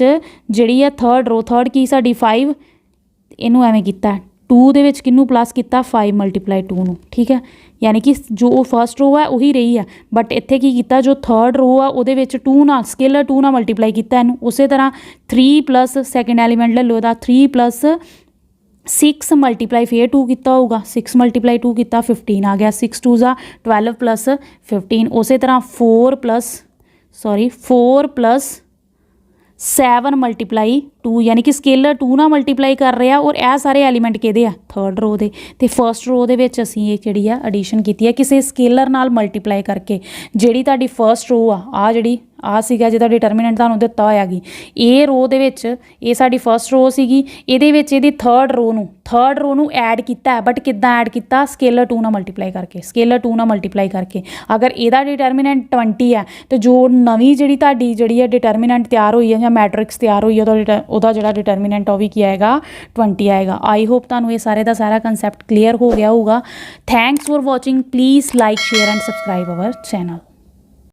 ਜਿਹੜੀ ਆ ਥਰਡ ਰੋ, ਥਰਡ ਕੀ ਸਾਡੀ 5, ਇਹਨੂੰ ਐਵੇਂ ਕੀਤਾ 2 ਦੇ ਵਿੱਚ ਕਿਹਨੂੰ ਪਲੱਸ ਕੀਤਾ 5 ਮਲਟੀਪਲਾਈ 2 ਨੂੰ। ਠੀਕ ਹੈ, ਯਾਨੀ ਕਿ ਜੋ ਫਸਟ ਰੋ ਹੈ ਉਹੀ ਰਹੀ ਹੈ, ਬਟ ਇੱਥੇ ਕੀ ਕੀਤਾ, ਜੋ ਥਰਡ ਰੋ ਆ ਉਹਦੇ ਵਿੱਚ 2 ਨਾਲ ਸਕੇਲਰ 2 ਨਾਲ ਮਲਟੀਪਲਾਈ ਕੀਤਾ ਇਹਨੂੰ। ਉਸੇ ਤਰ੍ਹਾਂ 3 ਪਲੱਸ ਸੈਕਿੰਡ ਐਲੀਮੈਂਟ ਲੈ ਲਓ ਇਹਦਾ 3 ਪਲੱਸ 6 ਮਲਟੀਪਲਾਈ ਫਿਰ 2 ਕੀਤਾ ਹੋਊਗਾ, 6 ਮਲਟੀਪਲਾਈ 2 ਕੀਤਾ 15 ਆ ਗਿਆ, 6 2 ਜਾਂ 12 ਪਲੱਸ 15। ਉਸੇ ਤਰ੍ਹਾਂ 4 ਪਲੱਸ 7 ਮਲਟੀਪਲਾਈ 2, ਯਾਨੀ ਕਿ ਸਕੇਲਰ 2 ਨਾਲ ਮਲਟੀਪਲਾਈ ਕਰ ਰਿਹਾ ਔਰ ਇਹ ਸਾਰੇ ਐਲੀਮੈਂਟ ਕਿਹਦੇ ਆ, ਥਰਡ ਰੋ ਦੇ। ਤੇ ਫਸਟ ਰੋ ਦੇ ਵਿੱਚ ਅਸੀਂ ਇਹ ਜਿਹੜੀ ਆ ਐਡੀਸ਼ਨ ਕੀਤੀ ਹੈ ਕਿਸੇ ਸਕੇਲਰ ਨਾਲ ਮਲਟੀਪਲਾਈ ਕਰਕੇ। ਜਿਹੜੀ ਤੁਹਾਡੀ ਫਸਟ ਰੋ ਆ ਜਿਹੜੀ ਆ ਸੀਗਾ ਜਿਹਦਾ ਡਿਟਰਮੀਨੈਂਟ ਤੁਹਾਨੂੰ ਦਿੱਤਾ ਹੋਇਆ ਗੀ, ਇਹ ਰੋ ਦੇ ਵਿੱਚ ਇਹ ਸਾਡੀ ਫਸਟ ਰੋ ਸੀਗੀ, ਇਹਦੇ ਵਿੱਚ ਇਹਦੀ ਥਰਡ ਰੋ ਨੂੰ ਐਡ ਕੀਤਾ, ਬਟ ਕਿੱਦਾਂ ਐਡ ਕੀਤਾ, ਸਕੇਲਰ 2 ਨਾਲ ਮਲਟੀਪਲਾਈ ਕਰਕੇ। ਅਗਰ ਇਹਦਾ ਡਿਟਰਮੀਨੈਂਟ 20 ਹੈ ਤੇ ਜੋ ਨਵੀਂ ਜਿਹੜੀ ਤੁਹਾਡੀ ਜਿਹੜੀ ਹੈ ਡਿਟਰਮੀਨੈਂਟ ਤਿਆਰ ਹੋਈ ਹੈ ਜਾਂ ਮੈਟ੍ਰਿਕਸ ਤਿਆਰ ਹੋਈ ਹੈ ਉਹਦਾ ਜਿਹੜਾ ਡਿਟਰਮੀਨੈਂਟ ਉਹ ਵੀ ਕੀ ਆਏਗਾ, 20 ਆਏਗਾ। ਆਈ ਹੋਪ ਤੁਹਾਨੂੰ ਇਹ ਸਾਰੇ ਦਾ ਸਾਰਾ ਕੰਸੈਪਟ ਕਲੀਅਰ ਹੋ ਗਿਆ ਹੋਊਗਾ। Thanks for watching, please like share and subscribe hour channel.